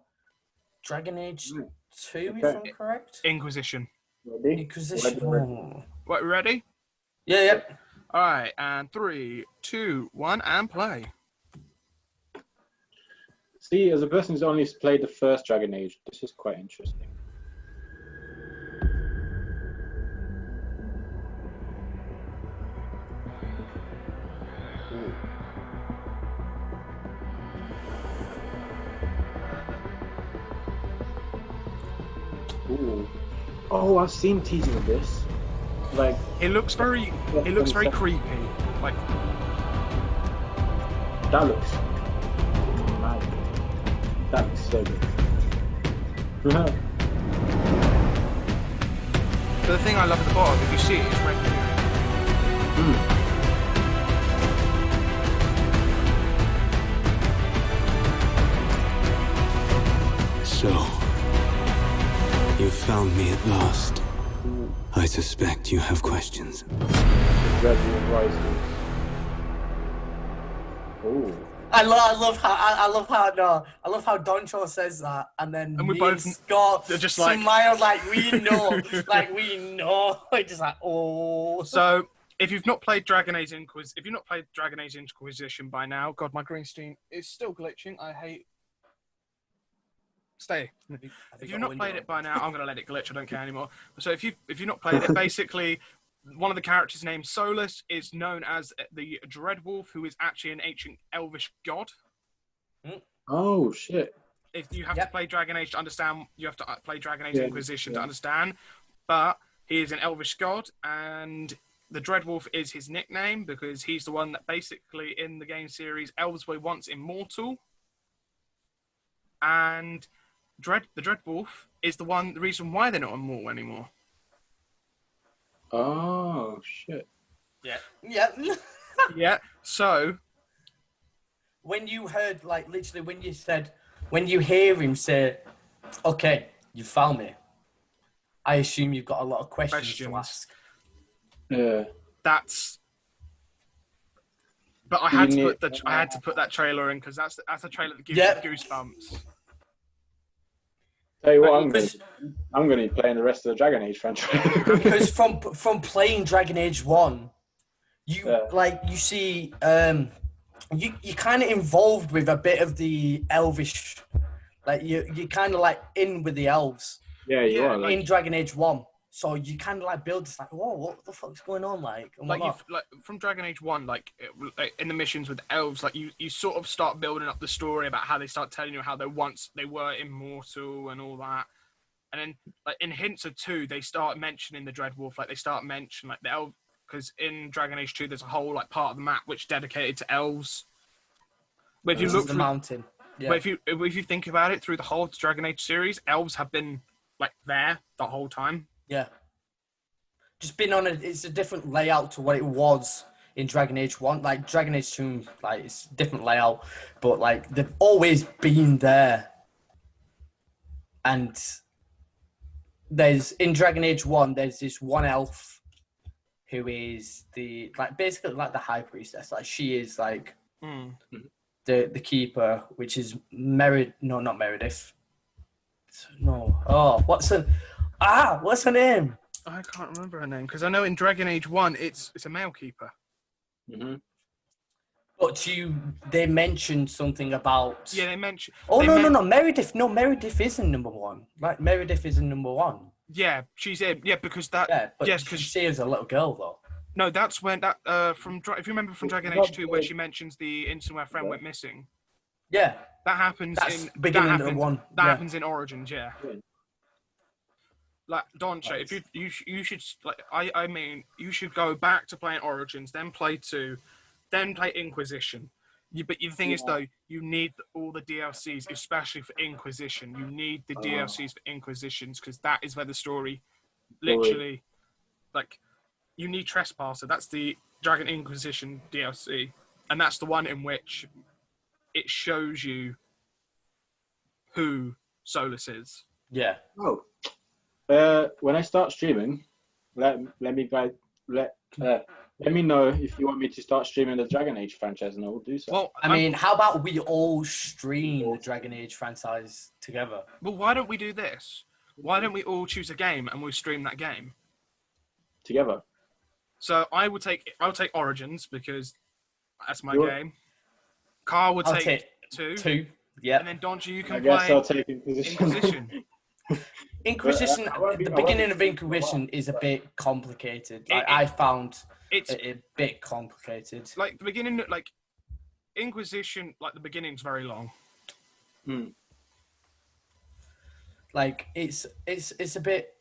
Dragon Age 2, if I'm correct. Inquisition. Ready? Inquisition. Ready. Oh. Right, we ready? Yeah, yep. All right, and 3, 2, 1, and play. See, as a person who's only played the first Dragon Age, this is quite interesting. Ooh. Oh, I've seen teasers of this. Like, It looks very creepy. Like, that looks mad. That looks so good. the thing I love at the bottom, if you see it, it's red. So, you found me at last. I suspect you have questions. Red Bull Rising. Ooh. I love how Doncho says that, and then And we me both- and Scott they're just like- smile like we know, We're just like, oh. So, if you've not played Dragon Age Inquisition by now, God, my green screen is still glitching. I hate. Stay. If you've not played it by now, I'm going to let it glitch. I don't care anymore. So if you've not played it, basically, one of the characters named Solus is known as the Dreadwolf, who is actually an ancient elvish god. Oh, shit. If you have Yep. to play Dragon Age to understand, you have to play Dragon Age Yeah, Inquisition yeah. to understand. But he is an elvish god, and the Dreadwolf is his nickname because he's the one that basically in the game series elves were once immortal, and the Dreadwolf is the reason why they're not immortal anymore. Oh, shit. Yeah. Yeah. So When you heard, like, literally, when you hear him say, "Okay, you found me," I assume you've got a lot of questions to ask. Yeah. that's. But I had to put that trailer in because that's a trailer that gives Yeah. you goosebumps. Tell you what, I'm Because- going to be playing the rest of the Dragon Age franchise. Because from playing Dragon Age 1, you you see you kind of involved with a bit of the elvish, like you kind of like in with the elves Yeah, you Yeah, are. like- in Dragon Age 1. So you kind of like build this like, whoa, what the fuck's going on, like? And Like whatnot. like from Dragon Age 1, like in the missions with elves, like you sort of start building up the story about how they start telling you how they were immortal and all that, and then like in hints of 2 they start mentioning the Dreadwolf, like they start mentioning like the elf, because in Dragon Age 2 there's a whole like part of the map which is dedicated to elves. But if you This look is the through, mountain. Yeah. but if you think about it, through the whole Dragon Age series, elves have been like there the whole time. Yeah. Just been on it's a different layout to what it was in Dragon Age 1. Like Dragon Age 2, like it's a different layout, but like they've always been there. And there's in Dragon Age 1, there's this one elf who is basically the high priestess. Like she is like the keeper, which is not Meredith. No. Oh, what's her name? I can't remember her name because I know in Dragon Age 1 it's a male keeper. Mm-hmm. But they mentioned something about. Yeah, they mentioned. Oh no, Meredith. No, Meredith isn't number one. Like Meredith isn't number one. Yeah, she's in. Yeah, because that. Yeah, but yes, because she saves a little girl though. No, that's when that if you remember from Dragon Age 2 where she mentions the incident where a friend went missing. Yeah. That happens That's beginning of one. That happens in Origins, yeah. Like Doncha, if you should I mean you should go back to playing Origins, then play 2, then play Inquisition. But the thing is though, you need all the DLCs, especially for Inquisition. You need the DLCs for Inquisitions because that is where the story, literally, like, you need Trespasser. That's the Dragon Inquisition DLC, and that's the one in which it shows you who Solus is. Yeah. Oh. When I start streaming, let me know if you want me to start streaming the Dragon Age franchise, and I will do so. Well, I mean, how about we all stream the Dragon Age franchise together? Well, why don't we do this? Why don't we all choose a game and we'll stream that game together? So I'll take Origins because that's my game. Carl would take 2. 2. Yeah. And then Doncha, you can play. I'll take Inquisition. Inquisition. The beginning of Inquisition is a bit complicated. I found it's a bit complicated. Like the beginning, like Inquisition, like the beginning's very long. Like it's a bit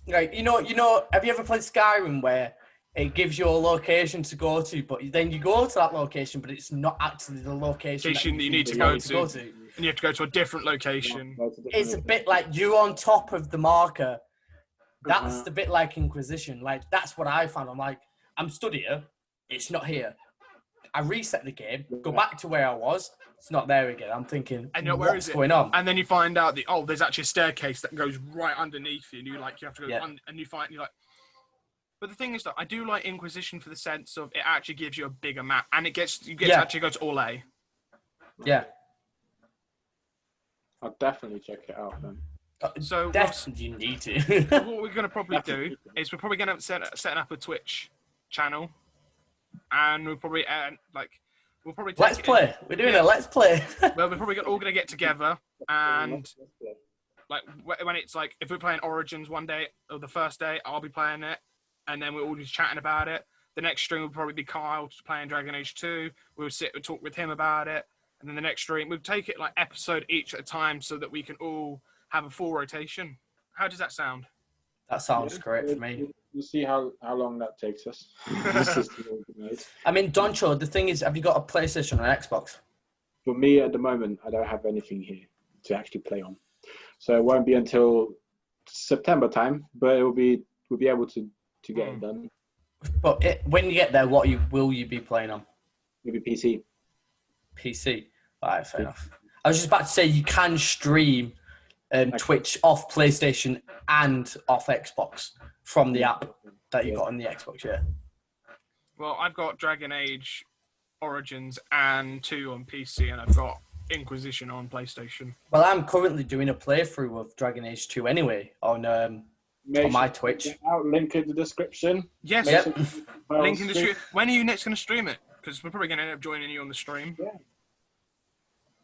like you know. Have you ever played Skyrim where it gives you a location to go to, but then you go to that location, but it's not actually the location that you need to go to, and you have to go to a different location. It's a bit like you're on top of the marker. That's the bit like Inquisition. Like that's what I found. I'm like, I'm stood here. It's not here. I reset the game, go back to where I was. It's not there again. I'm thinking, what's going on? And then you find out there's actually a staircase that goes right underneath you, and you have to go and you're like. But the thing is that I do like Inquisition for the sense of it actually gives you a bigger map, and you get to actually go to all A. Yeah. I'll definitely check it out then. So definitely you need to. What we're going to probably do is we're probably going to set up a Twitch channel, and we'll probably Let's play. We're doing a let's play. Well, we're probably all going to get together and like when it's like if we're playing Origins one day or the first day, I'll be playing it. And then we're all just chatting about it. The next stream will probably be Kyle playing Dragon Age 2. We'll sit and talk with him about it. And then the next stream, we'll take it like episode each at a time so that we can all have a full rotation. How does that sound? That sounds great for me. We'll see how long that takes us. I mean, Doncho, the thing is, have you got a PlayStation or an Xbox? For me, at the moment, I don't have anything here to actually play on. So it won't be until September time, but we'll be able to get it done. But when you get there, will you be playing on? Maybe PC. PC. All right, fair enough. I was just about to say you can stream Twitch off PlayStation and off Xbox from the app that you got on the Xbox, yeah. Well, I've got Dragon Age Origins and 2 on PC, and I've got Inquisition on PlayStation. Well, I'm currently doing a playthrough of Dragon Age 2 anyway on my Twitch. Link in the description. Yes. Yep. Link in the description. When are you next going to stream it? Because we're probably going to end up joining you on the stream.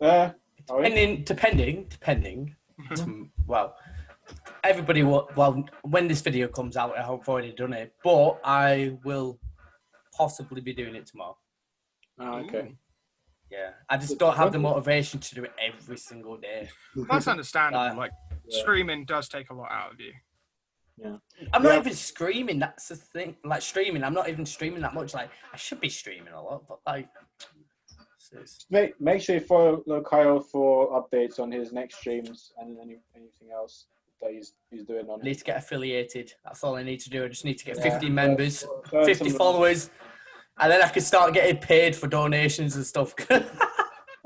Yeah. Depending. Well, everybody will. Well, when this video comes out, I hope I've already done it. But I will possibly be doing it tomorrow. Oh, okay. Yeah, I just don't have the motivation to do it every single day. That's understandable. Streaming does take a lot out of you. Yeah. I'm not even streaming. That's the thing. Like streaming, I'm not even streaming that much. Like I should be streaming a lot, but like. Make sure you follow Kyle for updates on his next streams and anything else that he's doing on. I need to get affiliated. That's all I need to do. I just need to get 50 members, 50 followers, and then I can start getting paid for donations and stuff.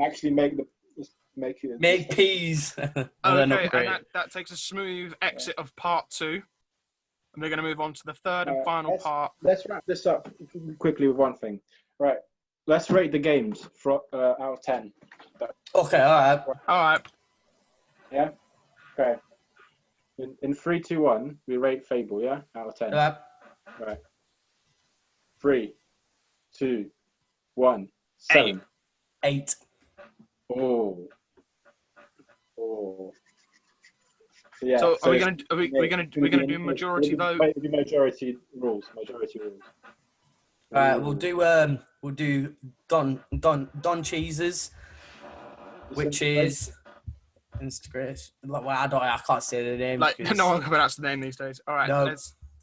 Actually, make make it. Make peas. Okay, and that takes a smooth exit of part 2. And we're going to move on to the third and final part. Let's wrap this up quickly with one thing. Right. Let's rate the games out of 10. Okay, all All right. Yeah? Okay. In 3, 2, 1, we rate Fable, yeah? Out of 10. right. Right. 3, 2, 1, 7. 8. Oh. Yeah. So are we gonna do majority vote? Majority rules. All right, we'll do Don Cheese's, which is Instagram. Well, I can't say the name. Like no one can pronounce the name these days. All right, No.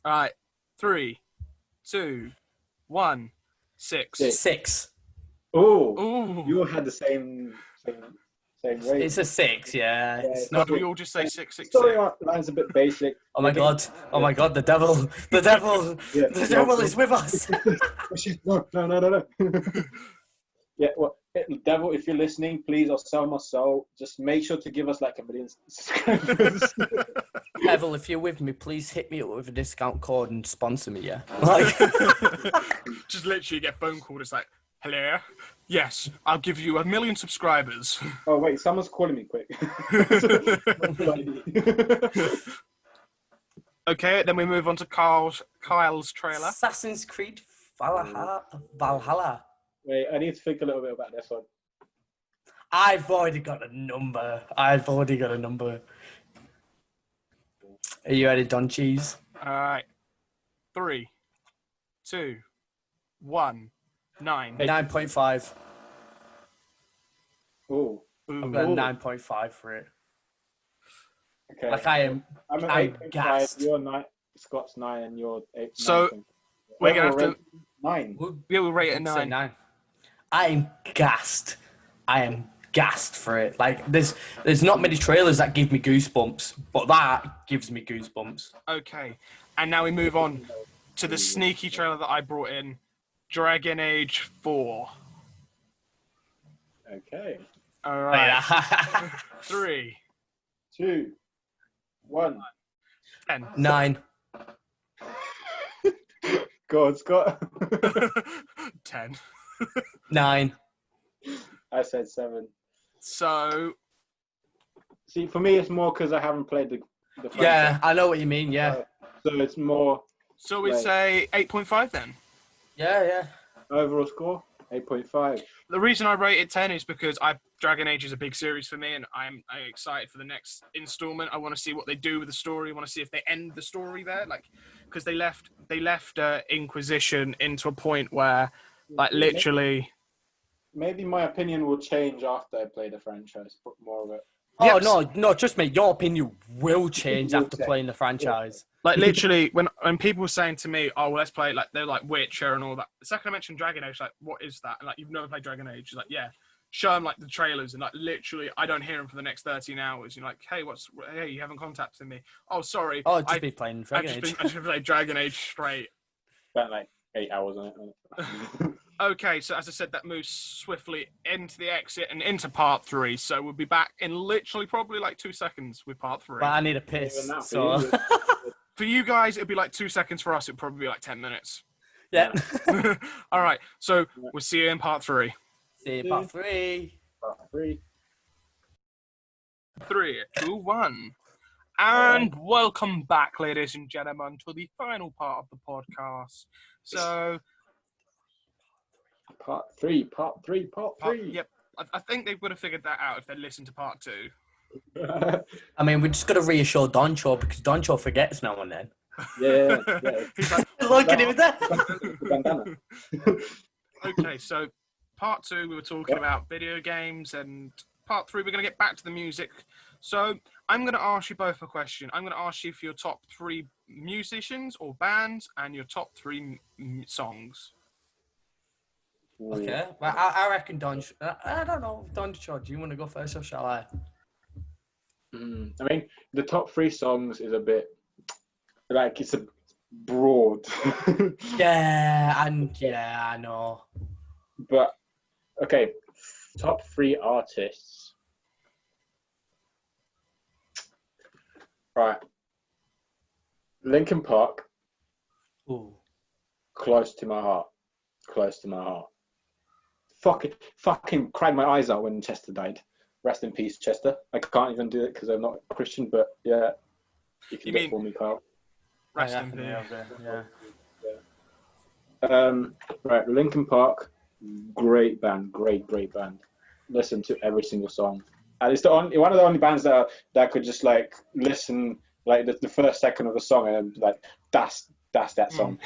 all right. 3, 2, 1, 6. 6. Oh. Ooh. You all had the same rate. It's a 6, yeah. It's No, not. do we all just say 6, 6, 6? Storyline's a bit basic. Oh my god! The devil! Yeah. The devil is with us. No. Yeah, well, Devil, if you're listening, please, or sell my soul, just make sure to give us like 1 million subscribers. Devil, if you're with me, please hit me up with a discount code and sponsor me, yeah? Like, Just literally get a phone call. It's like, hello? Yes, I'll give you 1 million subscribers. Oh, wait, someone's calling me quick. Okay, then we move on to Kyle's trailer. Assassin's Creed Valhalla. Wait, I need to think a little bit about this one. I've already got a number. Are you ready, Don Cheese? All right. 3, 2, 1, 9. 9.5. Oh, I've got a 9.5 for it. okay. Like I'm at I'm 8.5, gassed. you're 9, Scott's 9, and you're 8. So, 9. we're going to have to... 9. We'll rate it a Say 9. I'm gassed. I am gassed for it. Like there's not many trailers that give me goosebumps, but that gives me goosebumps. Okay, and now we move on to the sneaky trailer that I brought in, Dragon Age 4. Okay. All right. 3, 2, 1. 10. 9. Go on, Scott. 10. 9. I said 7. So, See, for me, it's more because I haven't played the franchise. Yeah, I know what you mean. Yeah. So it's more so we Right. say 8.5 then. Yeah. overall score, 8.5. The reason I rate it 10 is because Dragon Age is a big series for me, and I'm excited for the next installment. I want to see what they do with the story. I want to see if they end the story there, like, because they left Inquisition into a point where, like, literally. Maybe my opinion will change after I play the franchise, but more of it. Oh Yes. no, trust me, your opinion will change It will after change. playing the franchise. Like, literally, when people were saying to me, oh, well, let's play, like, they're like Witcher and all that. The second I mentioned Dragon Age, like, what is that? And, like, you've never played Dragon Age. Like, yeah. Show them, like, the trailers, and, like, literally, I don't hear them for the next 13 hours. You're like, hey, you haven't contacted me. Oh, sorry. Oh, just be playing Dragon Age. I just been playing Dragon Age straight. Spent like 8 hours on it. Okay, so as I said, that moves swiftly into the exit and into part 3. So we'll be back in literally probably like 2 seconds with part 3. But I need a piss. Even that for So you. For you guys, it'll be like 2 seconds. For us, it'll probably be like 10 minutes. yeah. All right, so we'll see you in part 3. See you part 3. Part 3. 3, 2, 1. And welcome back, ladies and gentlemen, to the final part of the podcast. So, Part 3. yep, I think they would have figured that out if they'd listened to part 2. I mean, we just got to reassure Doncho because Doncho forgets now and then. yeah. He's like, Look at him there. Bandana. okay, so part 2, we were talking about video games, and part 3, we're going to get back to the music. So I'm going to ask you both a question. I'm going to ask you for your top 3 musicians or bands and your top 3 songs. Okay. Well, I reckon Doncho. I don't know. Doncho, do you want to go first or shall I? I mean, the top 3 songs is a bit like it's a broad. Yeah, I know. But okay, top 3 artists. Right. Linkin Park, Ooh. close to my heart. Close to my heart. Fucking cried my eyes out when Chester died. Rest in peace, Chester. I can't even do it because I'm not a Christian, but yeah, you can You do it mean- for me, Carl. Rest I in can peace. nail it, yeah. Right, Linkin Park, great band, great band. Listen to every single song, and it's one of the only bands that I could just like listen like the first second of a song and like that's that song.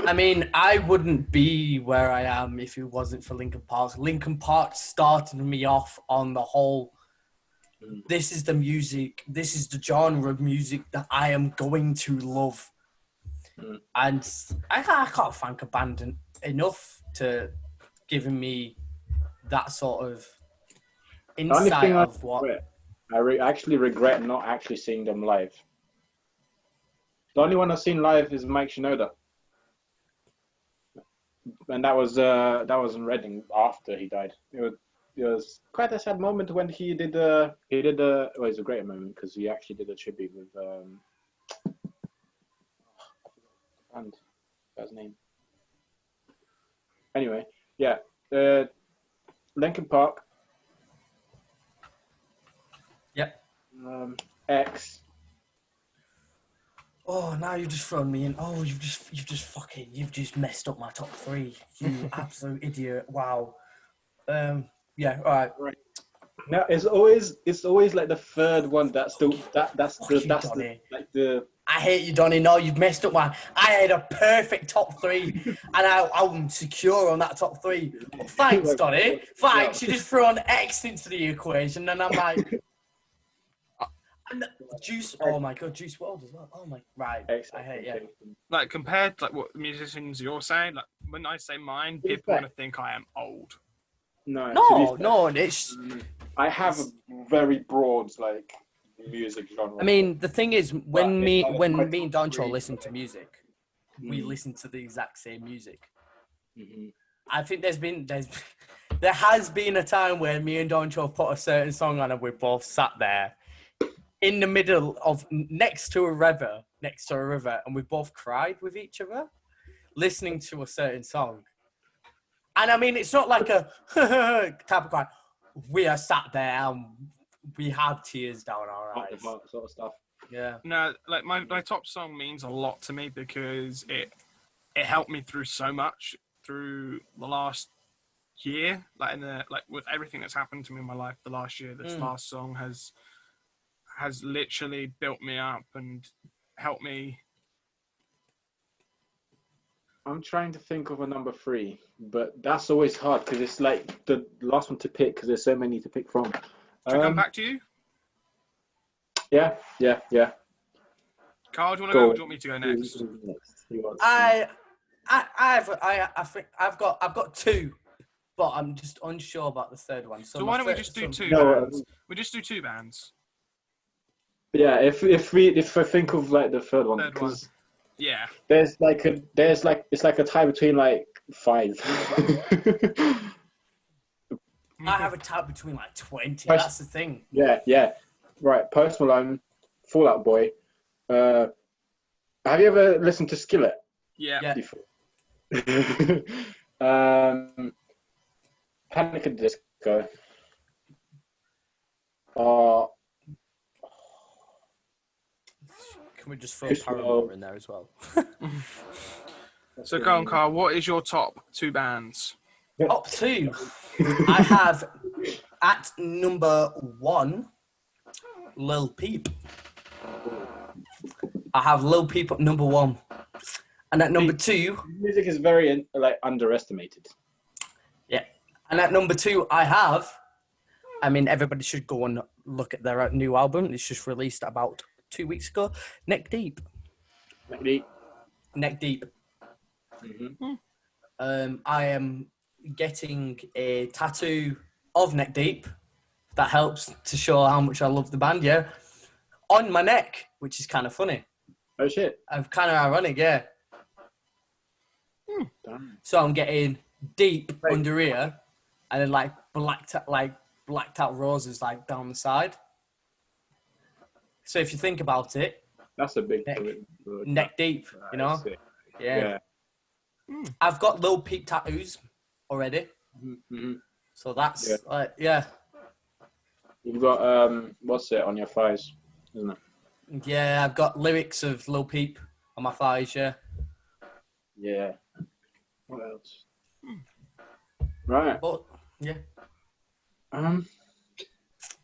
I mean, I wouldn't be where I am if it wasn't for Linkin Park. Linkin Park started me off on the whole, this is the music, this is the genre of music that I am going to love. And I can't thank a band enough to giving me that sort of The only insight thing of what... I actually regret not actually seeing them live. The only one I've seen live is Mike Shinoda, and that was in Reading after he died. It was quite a sad moment when he did well, it was a great moment because he actually did a tribute with and that's his name. Anyway, yeah, Linkin Park. Yep. X. Oh, now you've just thrown me in. Oh, you've just messed up my top three. You absolute idiot. Wow. Yeah, all right. Now it's always like the third one that's the Donny. like the. I hate you, Donny. No, you've messed up mine. I had a perfect top three, and I'm secure on that top three. Well, thanks, Donny. Thanks. You just threw on X into the equation, and I'm like, and Juice. Oh my God, Juice WRLD as well. Oh my, right. I hate you. Like compared to like what musicians you're saying, like when I say mine, people want to think I am old. No, it's. I have a very broad like music genre. I mean, the thing is, when me and Doncho three. listen to music, we listen to the exact same music. Mm-hmm. I think there has been a time where me and Doncho have put a certain song on and we both sat there in the middle of next to a river, and we both cried with each other, listening to a certain song. And I mean, it's not like a type of cry. We are sat there and we have tears down our eyes. Sort of stuff. Yeah. No, like my top song means a lot to me because it helped me through so much through the last year. Like with everything that's happened to me in my life the last year, this last song has literally built me up and helped me. I'm trying to think of a number three, but that's always hard because it's like the last one to pick because there's so many to pick from. Should we come back to you? Yeah. Carl, do you want to go or do you want me to go next? I think I've got two, but I'm just unsure about the third one. So why don't we just do two No, bands? We just do two bands. Yeah, if I think of like the third one, Third one. because Yeah. it's like a tie between like five. I have a tab between like 20. Post- That's the thing. Yeah. Right, Post Malone, Fall Out Boy. Have you ever listened to Skillet? Yeah. Before? Panic at the Disco. Can we just throw Chris Paramore Wall. in there as well? So go on, Carl. What is your top two bands? Top two. I have at number one, Lil Peep. I have Lil Peep at number one. And at number two... Music is very like underestimated. Yeah. And at number two, I mean, everybody should go and look at their new album. It's just released about 2 weeks ago. Neck Deep. Neck Deep. Mm-hmm. I am getting a tattoo of Neck Deep. That helps to show how much I love the band, yeah. On my neck, which is kind of funny. Oh shit! I'm kind of ironic, yeah. Damn. So I'm getting deep under here, and then like blacked out roses like down the side. So if you think about it, That's a big neck deep, you know? That's it. Yeah. Yeah. I've got Lil Peep tattoos already. Mm-hmm. So that's, Yeah. yeah. You've got what's it on your thighs, isn't it? Yeah, I've got lyrics of Lil Peep on my thighs, yeah. Yeah. What else? Right. But, yeah.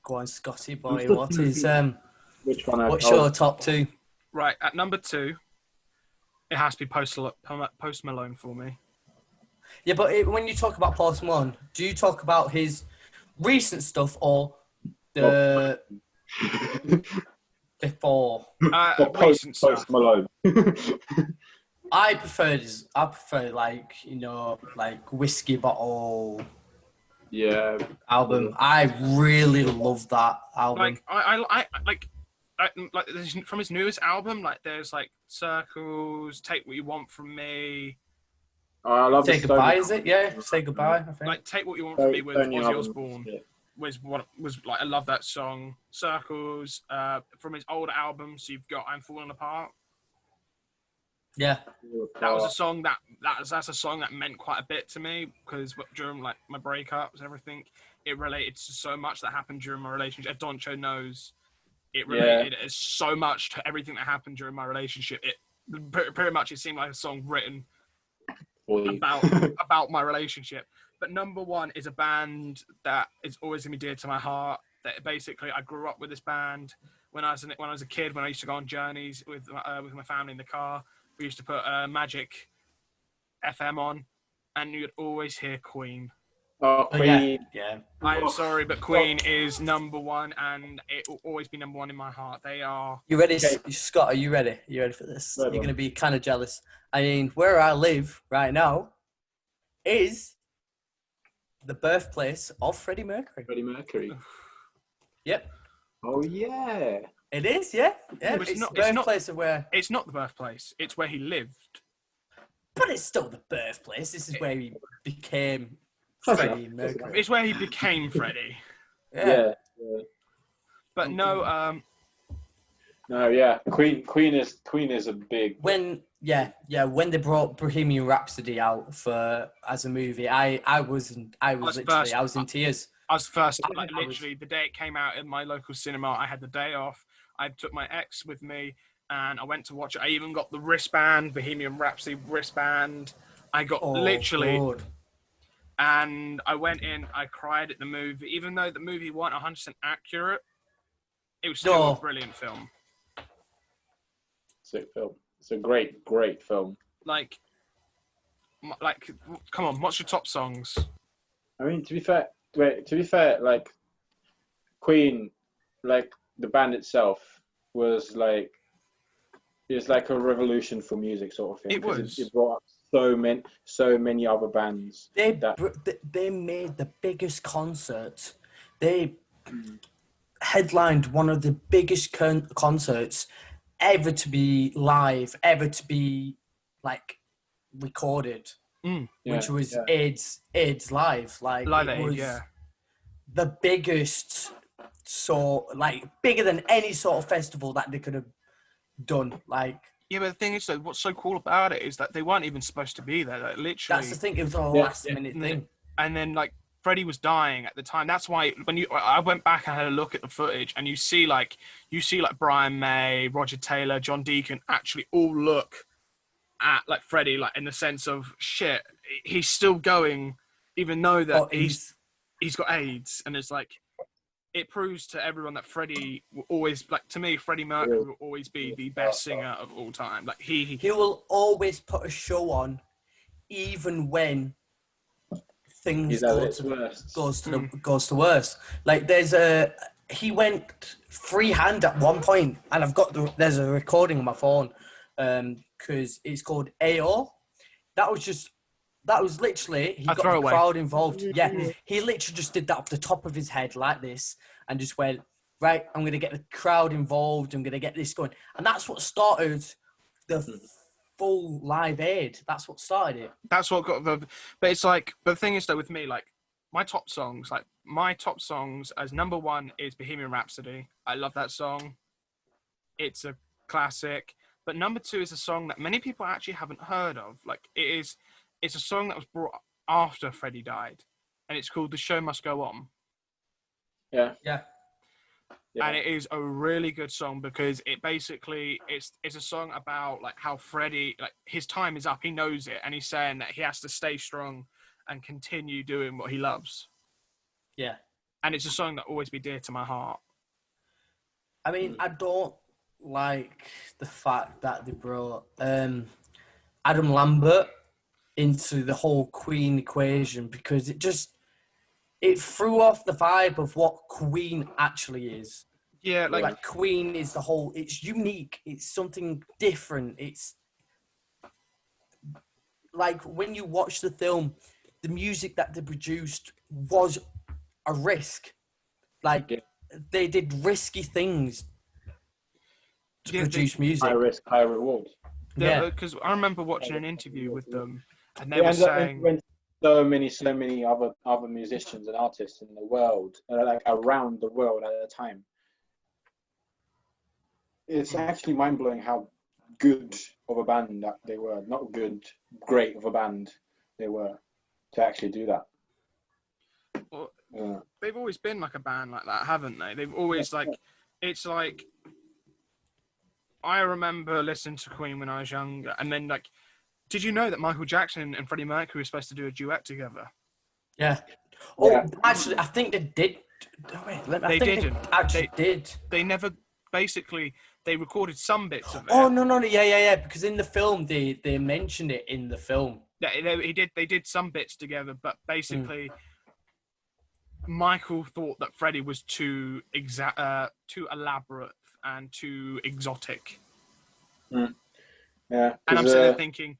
Go on, Scotty boy. still What is, Which one? what's your top two? Right, at number 2, it has to be Post Malone for me. Yeah, but when you talk about Post Malone, do you talk about his recent stuff or the before? Recent stuff. Post Malone. I prefer like, you know, like Whiskey Bottle Yeah. album. I really love that album. Like I like from his newest album, like there's like Circles, Take What You Want From Me. Oh, I love Say the Goodbye, Stony is it? Yeah, Say Goodbye, I think. Like Take What You Want From Me with Stony Ozzy album. Osbourne Yeah. was like, I love that song. Circles, from his older albums, you've got I'm Falling Apart. Yeah. That was a song that's a song that meant quite a bit to me because during like my breakups and everything, it related to so much that happened during my relationship. Doncho knows it related so much to everything that happened during my relationship. It pretty much it seemed like a song written about my relationship. But number 1 is a band that is always gonna be dear to my heart. That basically I grew up with this band when I was a kid. When I used to go on journeys with my family in the car, we used to put Magic FM on, and you'd always hear Queen. Oh, Queen. Yeah. I am sorry, but Queen is number 1, and it will always be number 1 in my heart. They are. You ready, Scott? Are you ready? You ready for this? Ready. You're going to be kind of jealous. I mean, where I live right now is the birthplace of Freddie Mercury. Freddie Mercury. Yep. Oh yeah. It is, yeah. Yeah, It's it's not- the it's not- birthplace of where... It's not the birthplace. It's where he lived. But it's still the birthplace. This is where he became Freddie Mercury. It's where he became Freddie. Yeah. But no, No, yeah. Queen is a big. When they brought Bohemian Rhapsody out as a movie, I was in tears. I was first, like, literally the day it came out in my local cinema. I had the day off. I took my ex with me, and I went to watch it. I even got the wristband, Bohemian Rhapsody wristband. I got God. and I went in. I cried at the movie, even though the movie wasn't 100% accurate. It was still a brilliant film. Sick film. It's a great film. Like, come on, what's your top songs? I mean, to be fair, like Queen, like the band itself was like, it's like a revolution for music, sort of thing. It was. It brought up so many other bands. They made the biggest concert. They headlined one of the biggest concerts ever to be live, ever to be like recorded, which was AIDS Live. Like Live it Aid, was yeah. the biggest, bigger than any sort of festival that they could have done. Like, yeah, but the thing is, though, what's so cool about it is that they weren't even supposed to be there. Like, literally, that's the thing. It was a last minute thing. And then, like, Freddie was dying at the time. That's why I went back and had a look at the footage, and you see Brian May, Roger Taylor, John Deacon actually all look at like Freddie, like in the sense of shit, he's still going, even though that he's got AIDS, and it's like it proves to everyone that Freddie will always, like, to me, Freddie Mercury will always be the best singer of all time. Like he will always put a show on, even when things goes to worse. Like he went freehand at one point, and there's a recording on my phone, because it's called AO. That was literally, he got the crowd involved. Yeah, he literally just did that off the top of his head like this, and just went, right, I'm going to get the crowd involved, I'm going to get this going. And that's what started the full Live Aid. That's what started it. That's what got but it's like, but the thing is, though, with me, like, my top songs as number 1 is Bohemian Rhapsody. I love that song. It's a classic. But number 2 is a song that many people actually haven't heard of. Like it's a song that was brought after Freddie died, and it's called "The Show Must Go On." Yeah. Yeah. And it is a really good song because it basically it's a song about like how Freddie, like his time is up, he knows it, and he's saying that he has to stay strong and continue doing what he loves. Yeah. And it's a song that will always be dear to my heart. I mean, I don't like the fact that they brought Adam Lambert into the whole Queen equation, because it threw off the vibe of what Queen actually is. Yeah, Like Queen is it's unique. It's something different. It's like when you watch the film, the music that they produced was a risk. Like they did risky things to produce music. High risk, high reward. Yeah, because I remember watching an interview with them, and they It were ends up saying, influencing so many other musicians and artists in the world, like around the world at a time. It's actually mind blowing how good of a band that they were. Not good, great of a band they were to actually do that. well, Yeah. they've always been like a band like that, haven't they? They've always it's like, I remember listening to Queen when I was younger, and then like, did you know that Michael Jackson and Freddie Mercury were supposed to do a duet together? yeah. Oh, Yeah. actually, I think they did. Wait, They didn't. They actually did. They never, basically, they recorded some bits of it. Oh no, yeah. Because in the film, they mentioned it in the film. Yeah, they did some bits together, but basically, Michael thought that Freddie was too elaborate and too exotic. Yeah. And I'm 'cause, sitting there thinking,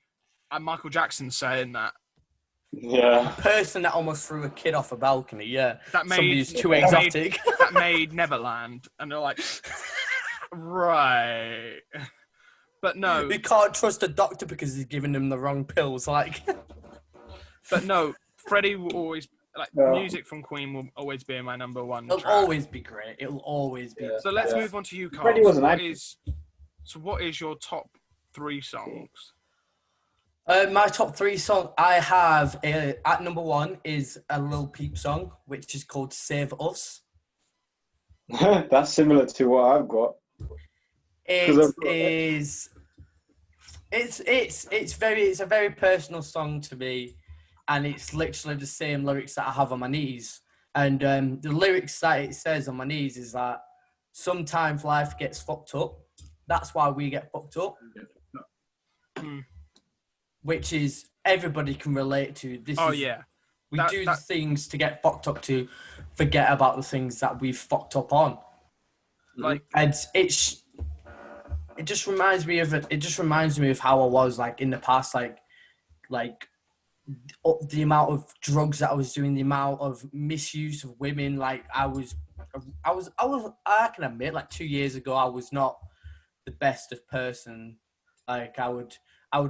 Michael Jackson's saying that. yeah. Person that almost threw a kid off a balcony. Yeah, That made somebody's too that made- exotic. that made Neverland, and they're like, right. But no, You can't trust a doctor because he's giving them the wrong pills. Like, but no, Freddie will always, like, Yeah. music from Queen will always be my number one it'll track. always be great. It'll always be. Yeah. So let's Yeah. move on to you, Carl. Freddie was an What is your top 3 songs? My top 3 song I have at number 1 is a Lil Peep song, which is called "Save Us." That's similar to what I've got. It's a very personal song to me, and it's literally the same lyrics that I have on my knees. And the lyrics that it says on my knees is that sometimes life gets fucked up. That's why we get fucked up. Which is everybody can relate to. We do the things to get fucked up to forget about the things that we've fucked up on. Like, And it just reminds me of it. It just reminds me of how I was like in the past, like the amount of drugs that I was doing, the amount of misuse of women. Like I can admit, like 2 years ago, I was not the best of person. Like I would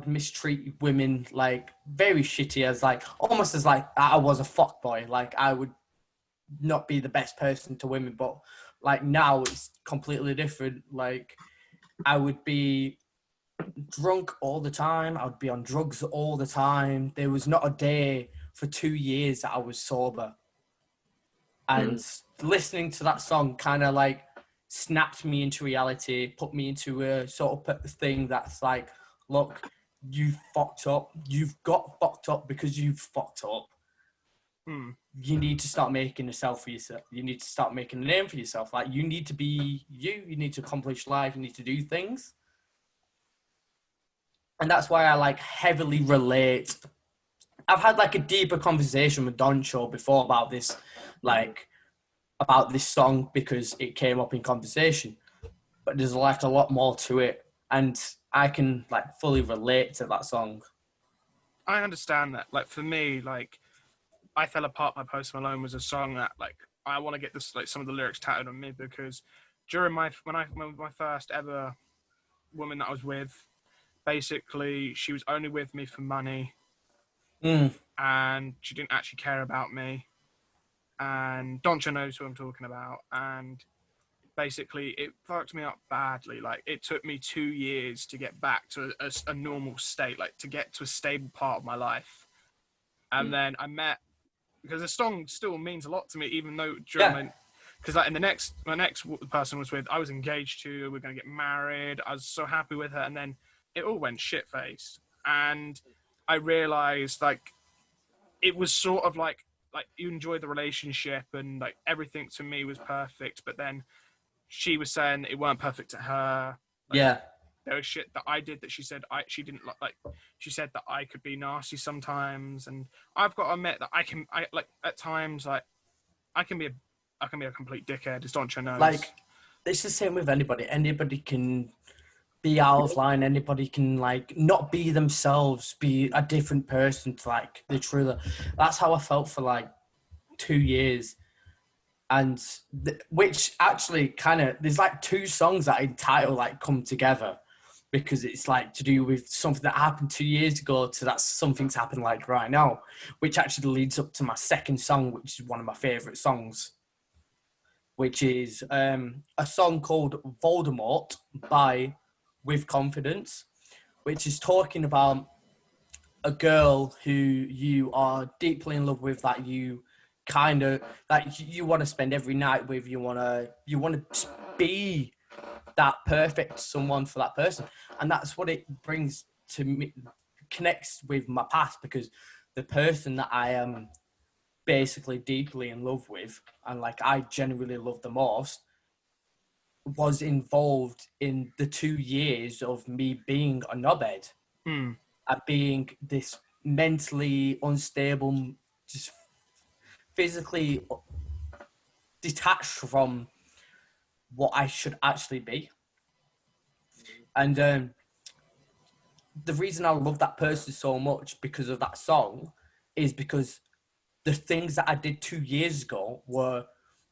mistreat women like very shitty, as like almost as like I was a fuckboy. Like I would not be the best person to women, but like now it's completely different. Like I would be drunk all the time. I would be on drugs all the time. There was not a day for 2 years that I was sober. And listening to that song kind of like snapped me into reality, put me into a sort of thing that's like, look, you fucked up. You've got fucked up because you've fucked up. You need to start making a self for yourself. You need to start making a name for yourself. Like you need to be you. You need to accomplish life. You need to do things. And that's why I like heavily relate. I've had like a deeper conversation with Don Shaw before about this, like about this song because it came up in conversation. But there's like a lot more to it, and I can like fully relate to that song. I understand that. Like for me, like I Fell Apart by Post Malone was a song that like I want to get this like some of the lyrics tattooed on me, because during my first ever woman that I was with, basically she was only with me for money, and she didn't actually care about me. And Doncha knows who I'm talking about. And basically it fucked me up badly. Like it took me 2 years to get back to a normal state, like to get to a stable part of my life. And then I met, because the song still means a lot to me, even though during because like in my next person was with, I was engaged to, we are going to get married, I was so happy with her, and then it all went shit-faced. And I realized like it was sort of like you enjoyed the relationship and like everything to me was perfect, but then she was saying that it weren't perfect to her. Like, there was shit that I did that she said she didn't like. She said that I could be nasty sometimes, and I've got to admit that I like at times like I can be a complete dickhead, as Doncho knows. Like, it's the same with anybody. Anybody can be out of line. Anybody can, like, not be themselves, be a different person to, like, the truth. That's how I felt for, like, 2 years. And which actually kind of, there's, like, 2 songs that in title, like, come together. Because it's, like, to do with something that happened 2 years ago to that's something's happened, like, right now. Which actually leads up to my second song, which is one of my favourite songs. Which is a song called Voldemort by With Confidence, which is talking about a girl who you are deeply in love with, that you kind of, that you want to spend every night with, you want to be that perfect someone for that person. And that's what it brings to me, connects with my past, because the person that I am basically deeply in love with, and like I genuinely love the most, was involved in the 2 years of me being a knobhead and being this mentally unstable, just physically detached from what I should actually be. And the reason I love that person so much because of that song is because the things that I did 2 years ago were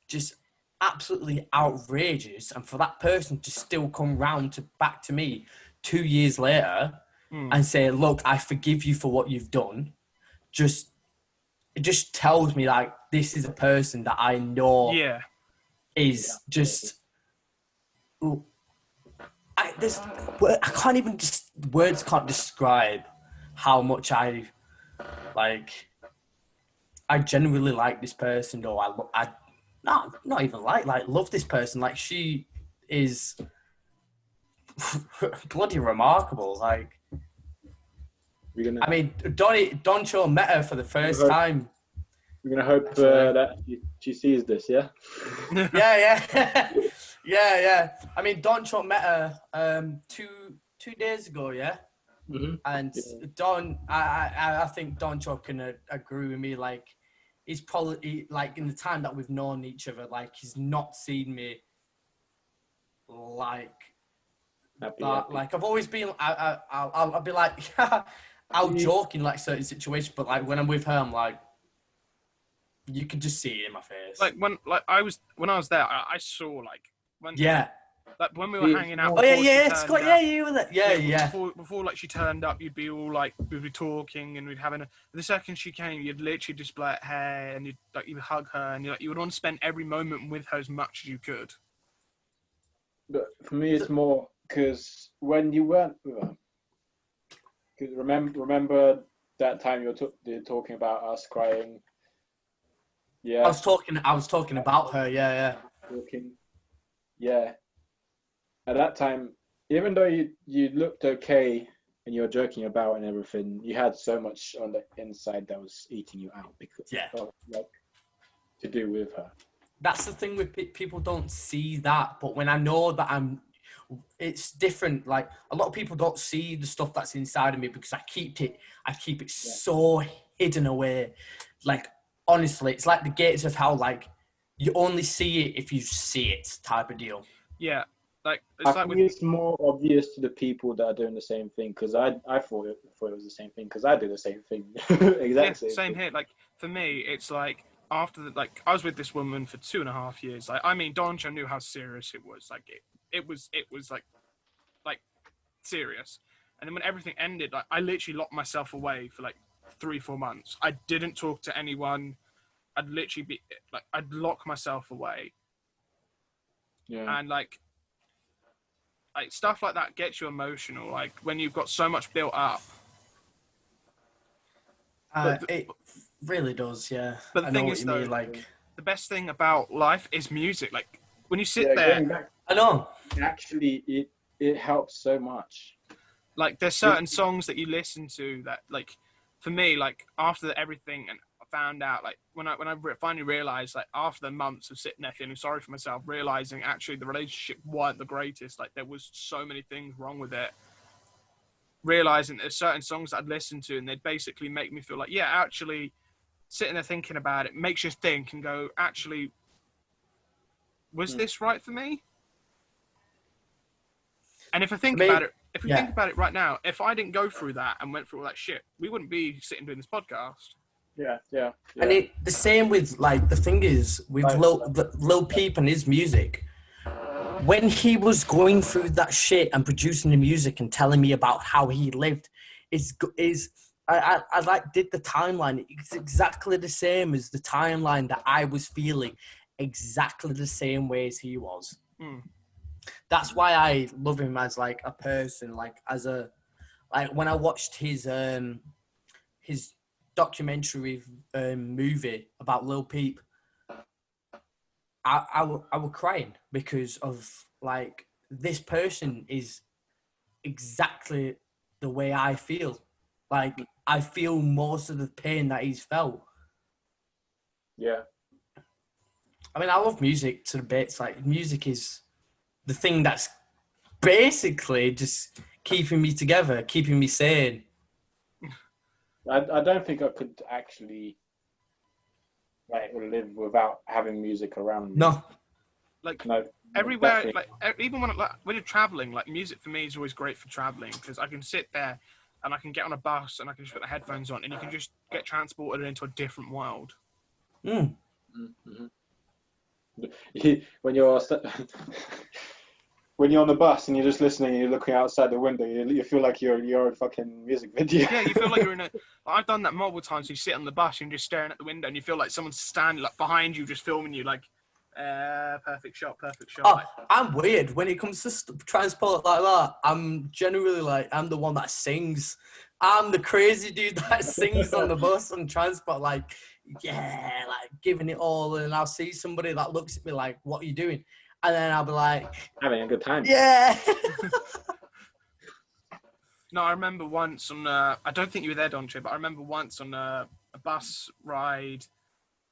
just absolutely outrageous. And for that person to still come round back to me 2 years later and say, look, I forgive you for what you've done. It just tells me like, this is a person that I know is just, I can't even just, words can't describe how much I genuinely like this person, or I not even love this person. Like, she is bloody remarkable. Like, I mean, Doncho met her for the first time. We're gonna hope that she sees this, yeah. yeah. I mean, Doncho met her 2 days ago, yeah. Mm-hmm. And I think Doncho can agree with me. Like, he's probably, like, in the time that we've known each other, like, he's not seen me like happy. Like, I've always been, I'll be like, I'll joke in like certain situations, but like when I'm with her, I'm like, you can just see it in my face. Like when I was there, I saw like when like when we were hanging out. Oh yeah, Scott, you were there. Yeah. Before like she turned up, you'd be all like, we'd be talking and we'd having the second she came, you'd literally just be like, hey, and you'd hug her and you would want to spend every moment with her as much as you could. But for me, it's more because when you weren't with her, because remember that time you're talking about us crying. Yeah, I was talking about her. Yeah. Yeah. At that time, even though you looked okay and you were joking about and everything, you had so much on the inside that was eating you out because of, like, to do with her. That's the thing with people, don't see that, but when I know that it's different. Like, a lot of people don't see the stuff that's inside of me because I keep it so hidden away. Like, honestly, it's like the gates of hell. Like, you only see it if you see it, type of deal. Yeah, like I think it's more obvious to the people that are doing the same thing, because I thought it was the same thing because I did the same thing. Exactly. Same here. Like, for me, it's like after I was with this woman for 2.5 years. Like, I mean, Doncho knew how serious it was. Like, it was like serious. And then when everything ended, like, I literally locked myself away for like 3-4 months. I didn't talk to anyone. I'd literally I'd lock myself away. Yeah. And like stuff like that gets you emotional. Like when you've got so much built up. It really does, yeah. But the I know thing what is, you though, mean. Like, the best thing about life is music. Like when you sit Yeah, there, going back, I know. actually, it helps so much. like there's certain songs that you listen to that, like, for me, like after everything, and I found out, like when I finally realized, like after the months of sitting there feeling sorry for myself, realizing actually the relationship weren't the greatest. Like there was so many things wrong with it. Realizing there's certain songs that I'd listen to, and they'd basically make me feel like, yeah, actually, sitting there thinking about it makes you think and go, actually, was this right for me? And if I think about it, if we think about it right now, if I didn't go through that and went through all that shit, we wouldn't be sitting doing this podcast. Yeah. And the same with, like, the thing is, with Lil Peep and his music, when he was going through that shit and producing the music and telling me about how he lived, I like did the timeline. It's exactly the same as the timeline that I was feeling, exactly the same way as he was. That's why I love him as like a person, like when I watched his documentary movie about Lil Peep, I was crying because of, like, this person is exactly the way I feel. Like, I feel most of the pain that he's felt. Yeah. I mean, I love music to the bits. Like, music is the thing that's basically just keeping me together, keeping me sane. I don't think I could actually live without having music around me. No. Like, no, everywhere, definitely. like even when you're traveling, like music for me is always great for traveling, because I can sit there and I can get on a bus and I can just put the headphones on and you can just get transported into a different world. Mm-hmm. When you're when you're on the bus and you're just listening and you're looking outside the window, you feel like you're in your own fucking music video. Yeah, you feel like you're in a. I've done that multiple times. You sit on the bus and you're just staring at the window, and you feel like someone's standing like behind you, just filming you. Like, perfect shot. Oh, I'm weird when it comes to transport like that. I'm generally like, I'm the one that sings. I'm the crazy dude that sings on the bus and transport, like, yeah, like giving it all. And I'll see somebody that looks at me like, "What are you doing?" And then I'll be like, having a good time. Yeah. No, I remember once on. I don't think you were there, Donche, but I remember once on a bus ride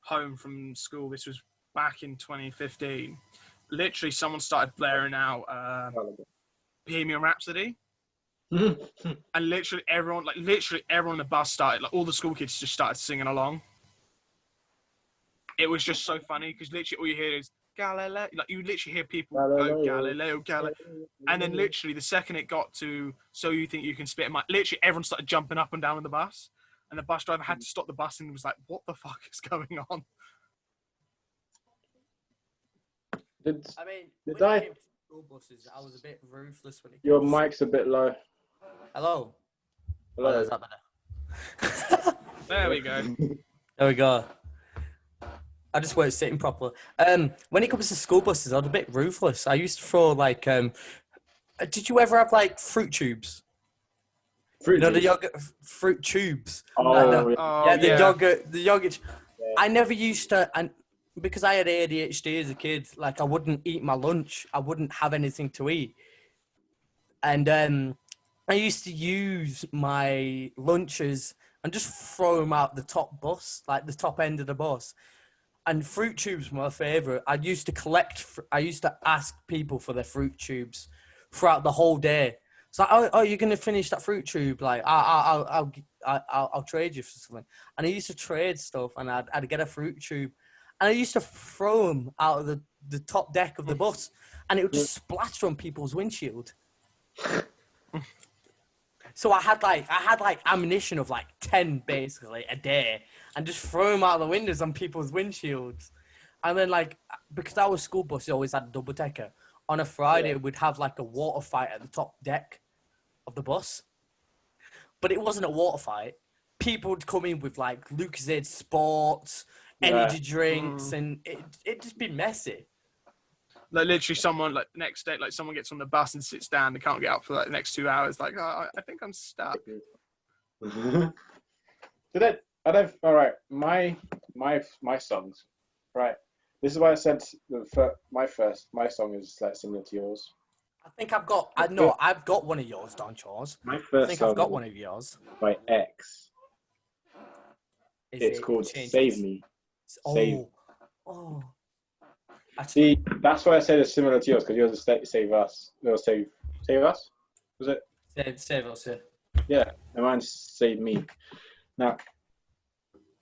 home from school. This was back in 2015. Literally, someone started blaring out Bohemian Rhapsody. And literally everyone on the bus started, like all the school kids just started singing along. It was just so funny because literally all you hear is Galileo. Like you literally hear people go Galileo, and then literally the second it got to So You Think You Can Spit, literally everyone started jumping up and down on the bus, and the bus driver had to stop the bus and was like, "What the fuck is going on?" I mean, did when I? it came to school buses, I was a bit ruthless when it came Your to mic's a bit low. Hello. Hello. Oh, is that better? There we go. There we go. I just weren't sitting properly. When it comes to school buses, I was a bit ruthless. I used to throw like, did you ever have like fruit tubes? Fruit the juice. yogurt fruit tubes. Oh, The yogurt. Yeah. I never used to, and because I had ADHD as a kid, like I wouldn't eat my lunch. I wouldn't have anything to eat, and I used to use my lunches and just throw them out the top bus, like the top end of the bus. And fruit tubes were my favourite. I used to ask people for their fruit tubes throughout the whole day. It's like, oh, you're gonna finish that fruit tube? Like, I'll trade you for something. And I used to trade stuff, and I'd get a fruit tube, and I used to throw them out of the top deck of the bus, and it would just splatter on people's windshield. So I had like ammunition of like 10 basically a day, and just throw them out of the windows on people's windshields. And then like, because our school bus always had a double decker, on a Friday we'd have like a water fight at the top deck of the bus. But it wasn't a water fight. People would come in with like Lucozade Sports, energy drinks, and it just be messy. Like literally, someone like the next day, like someone gets on the bus and sits down, they can't get up for like the next 2 hours. Like, oh, I think I'm stuck. I don't. All right, my songs. Right, this is why I said my song is like similar to yours. I think I've got one of yours, Don Chores. My I first think song I've got one of yours. by X. Is It's it called Changes? "Save Me." Save. Oh. See, that's why I said it's similar to yours because yours is "Save Us." Or save us. Was it? Save us, yeah. Yeah, and mine's "Save Me." Now,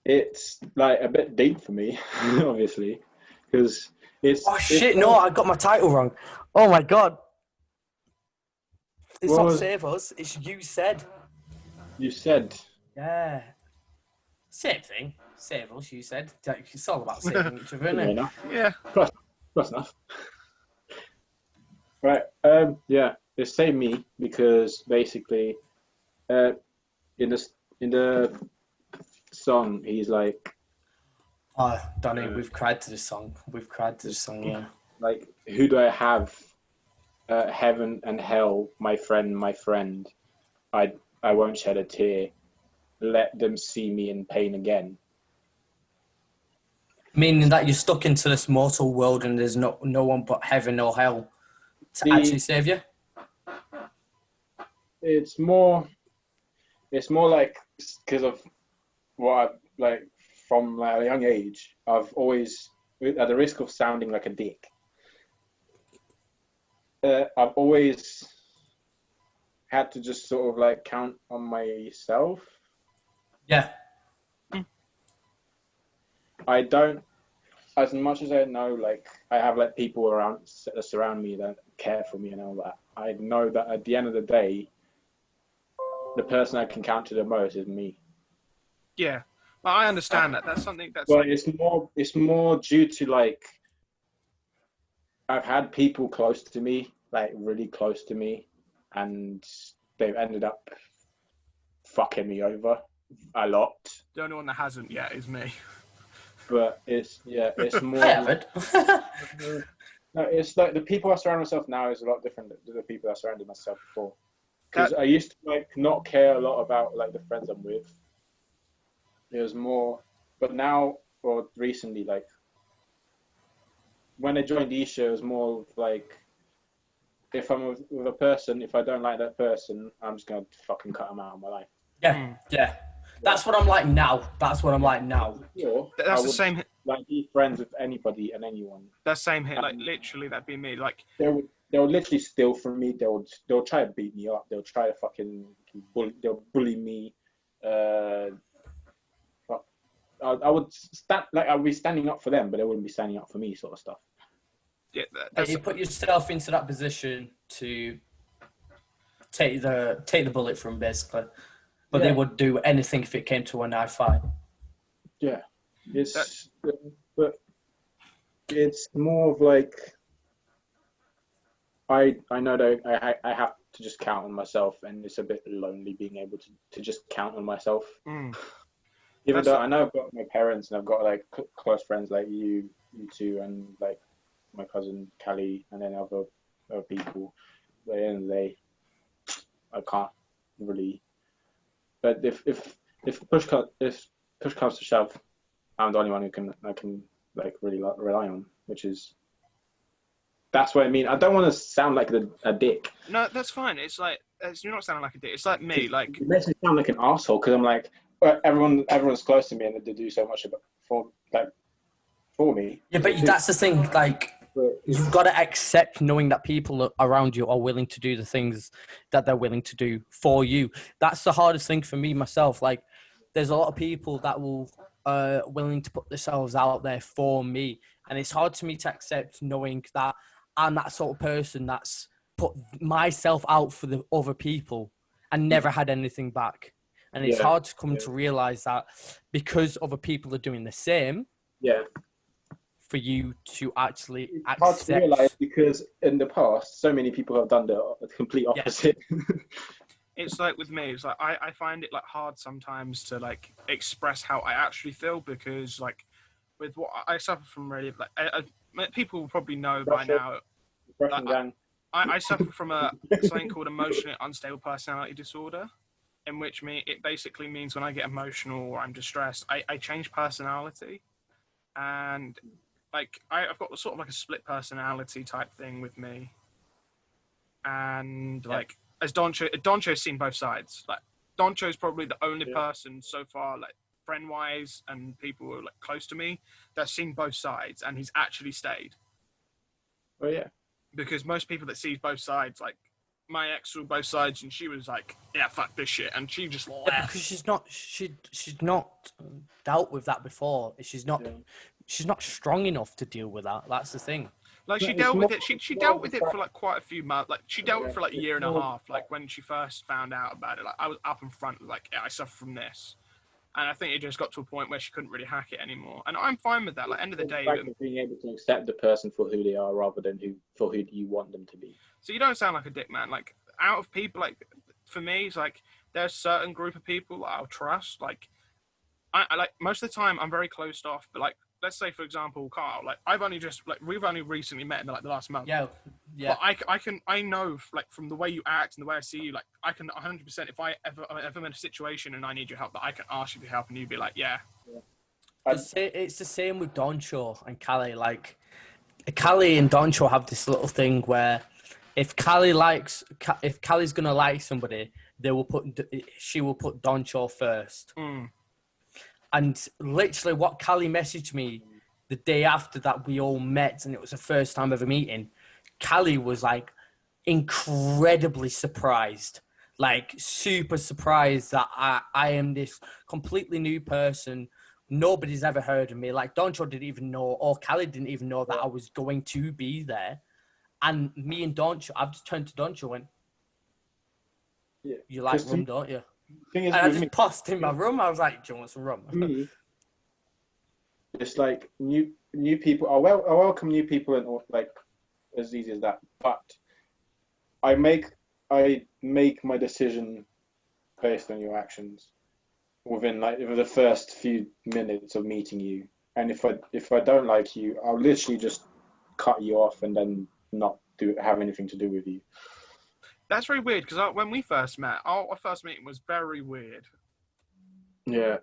it's like a bit deep for me, obviously, because it's. Oh shit! No, I got my title wrong. Oh my god! It's not Save Us. It's You Said. You said. Yeah. Same thing. Save Us. You Said. It's all about saving each other, isn't it? Yeah. Close enough. Right. Yeah. It's Save Me because basically, in the song, he's like. Oh, Donny, we've cried to this song. Yeah. Like, who do I have? Heaven and hell, my friend. I won't shed a tear. Let them see me in pain again. Meaning that you're stuck into this mortal world and there's no one but heaven or hell to actually save you? It's more like because of what I like from like a young age. I've always, at the risk of sounding like a dick, I've always had to just sort of like count on myself. Yeah. I don't, as much as I know, like I have like people around that surround me that care for me and all that. I know that at the end of the day, the person I can count to the most is me. Yeah, well, I understand that. That's something that's. Well, like... it's more due to like I've had people close to me, like really close to me, and they've ended up fucking me over a lot. The only one that hasn't yet is me. But it's more. I haven't. No, it's like the people I surround myself now is a lot different than the people I surrounded myself before. Because I used to like not care a lot about like the friends I'm with. It was more, but now or recently, like when I joined Isha, it was more of like if I'm with a person, if I don't like that person, I'm just gonna fucking cut them out of my life. Yeah. That's what I'm like now. That's the same. Like be friends with anybody and anyone. That's same here. Like literally, that'd be me. Like they'll literally steal from me. They'll try to beat me up. They'll try to fucking bully me. I would I'd be standing up for them, but they wouldn't be standing up for me, sort of stuff. Yeah, you put yourself into that position to take the bullet from basically, but they would do anything if it came to a knife fight. Yeah, but it's more of like I know that I have to just count on myself, and it's a bit lonely being able to just count on myself. Even though I know I've got my parents and I've got like close friends like you two, and like my cousin Callie, and then other people. But at the end of the day, I can't really. But if push comes to shove, I'm the only one who I can like really rely on, which is. That's what I mean. I don't want to sound like a dick. No, that's fine. It's like you're not sounding like a dick. It's like me. Like it makes me sound like an asshole because I'm like everyone's close to me and they do so much for me. Yeah, but that's the thing. Like you've got to accept knowing that people around you are willing to do the things that they're willing to do for you. That's the hardest thing for me myself. Like there's a lot of people that will willing to put themselves out there for me, and it's hard to me to accept knowing that I'm that sort of person that's put myself out for the other people and never had anything back. And it's hard to come to realize that because other people are doing the same. Yeah. For you to actually accept. Hard to realize because in the past, so many people have done the complete opposite. Yeah. It's like with me, it's like I find it like hard sometimes to like express how I actually feel because like with what I suffer from. Really, people will probably know by now. Russian gang. I suffer from something called emotionally unstable personality disorder, in which it basically means when I get emotional or I'm distressed, I change personality, and I've got sort of like a split personality type thing with me, and as Doncho's seen both sides. Like Doncho's probably the only person so far, like friend-wise and people who are like close to me, that's seen both sides, and he's actually stayed. Oh yeah. Because most people that see both sides, like my ex saw both sides, and she was like, "Yeah, fuck this shit," and she just left. Yeah, because she's not dealt with that before. She's not strong enough to deal with that. That's the thing. Like she dealt with it. She dealt with it for like quite a few months. Like she dealt with it for like a year and a half. Like when she first found out about it, like I was up in front, like I suffer from this. And I think it just got to a point where she couldn't really hack it anymore. And I'm fine with that. Like, end of the day, being able to accept the person for who they are rather than who you want them to be. So you don't sound like a dick, man. Like, out of people, like, for me, it's like there's a certain group of people that I'll trust. Like, I like most of the time I'm very closed off. But like, let's say for example, Carl. Like, we've only recently met in like the last month. Yeah. But I know like from the way you act and the way I see you, like I can 100%, if I'm ever in a situation and I need your help, that I can ask you for help and you'd be like, yeah. It's the same with Doncho and Callie. Like, Callie and Doncho have this little thing where if Callie's gonna like somebody, she will put Doncho first. Mm. And literally, what Callie messaged me the day after that we all met, and it was the first time ever meeting. Callie was like incredibly surprised, like super surprised that I am this completely new person. Nobody's ever heard of me. Like Doncho didn't even know, or Callie didn't even know that I was going to be there. And me and Doncho, I've just turned to Doncho and went, "You like rum, don't you?" And I just paused in my room. I was like, "Do you want some rum?" Me, it's like new people. I welcome new people and like. As easy as that, but I make my decision based on your actions within the first few minutes of meeting you. And if I don't like you, I'll literally just cut you off and then not have anything to do with you. That's very weird because when we first met, our first meeting was very weird. Yeah,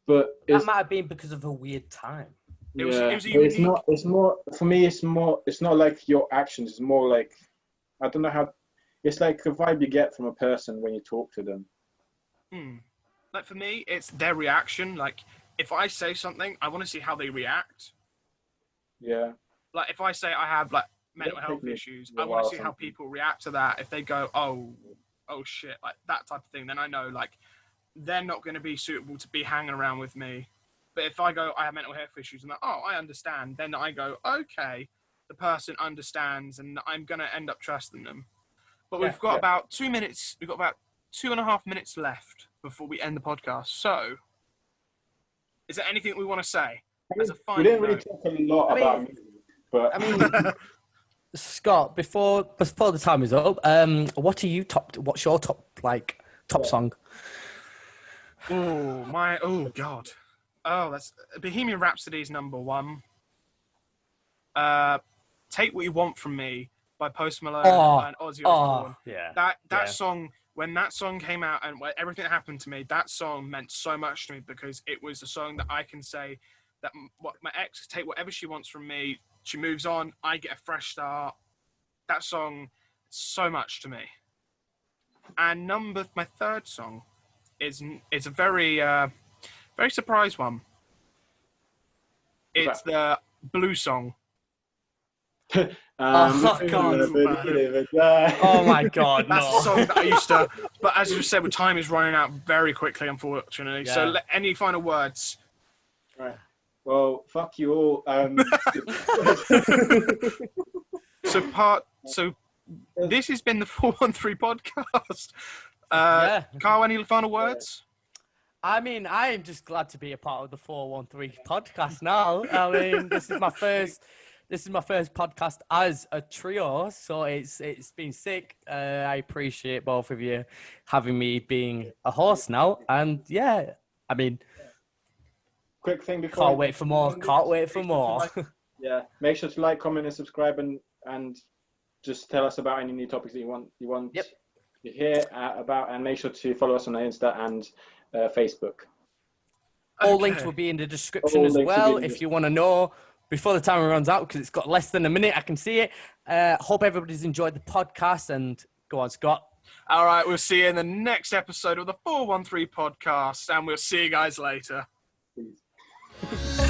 but that might have been because of a weird time. It's more for me. It's not like your actions. It's more like, I don't know how. It's like the vibe you get from a person when you talk to them. Like for me, it's their reaction. Like if I say something, I want to see how they react. Yeah. Like if I say I have like mental health issues, I want to see how people react to that. If they go, oh shit, like that type of thing, then I know like they're not going to be suitable to be hanging around with me. But if I go, I have mental health issues, and I understand, then I go, okay, the person understands, and I'm going to end up trusting them. But we've got about 2 minutes, we've got about 2.5 minutes left before we end the podcast. So, is there anything we want to say? As a final we didn't really talk a lot about music, but... I mean, Scott, before the time is up, what's your top song? Oh, God. Oh, that's Bohemian Rhapsody's number one. Take What You Want From Me by Post Malone and Ozzy Osbourne. That song, when that song came out and everything that happened to me, that song meant so much to me because it was a song that I can say that my ex take whatever she wants from me, she moves on, I get a fresh start. That song, so much to me. And my third song is a very surprise one. It's the Blue Song. Oh my God! Oh my God! That's the song that I used to. But as you said, time is running out very quickly, unfortunately. Yeah. So, any final words? Right. Well, fuck you all. So this has been the 413 podcast. Carl, any final words? I mean, I am just glad to be a part of the 413 podcast now. I mean, this is my first podcast as a trio, so it's been sick. I appreciate both of you having me being a host now, and yeah, I mean, quick thing before. Can't wait for more. Can't wait for more. Yeah, make sure to like, comment, and subscribe, and just tell us about any new topics that you want Yep. to hear about, and make sure to follow us on Insta and Facebook. All Okay. links will be in the description All as links will be well in the if you want to know before the timer runs out, because it's got less than a minute. I can see it. Hope everybody's enjoyed the podcast, and go on, Scott. All right, we'll see you in the next episode of the 413 podcast, and we'll see you guys later. Please.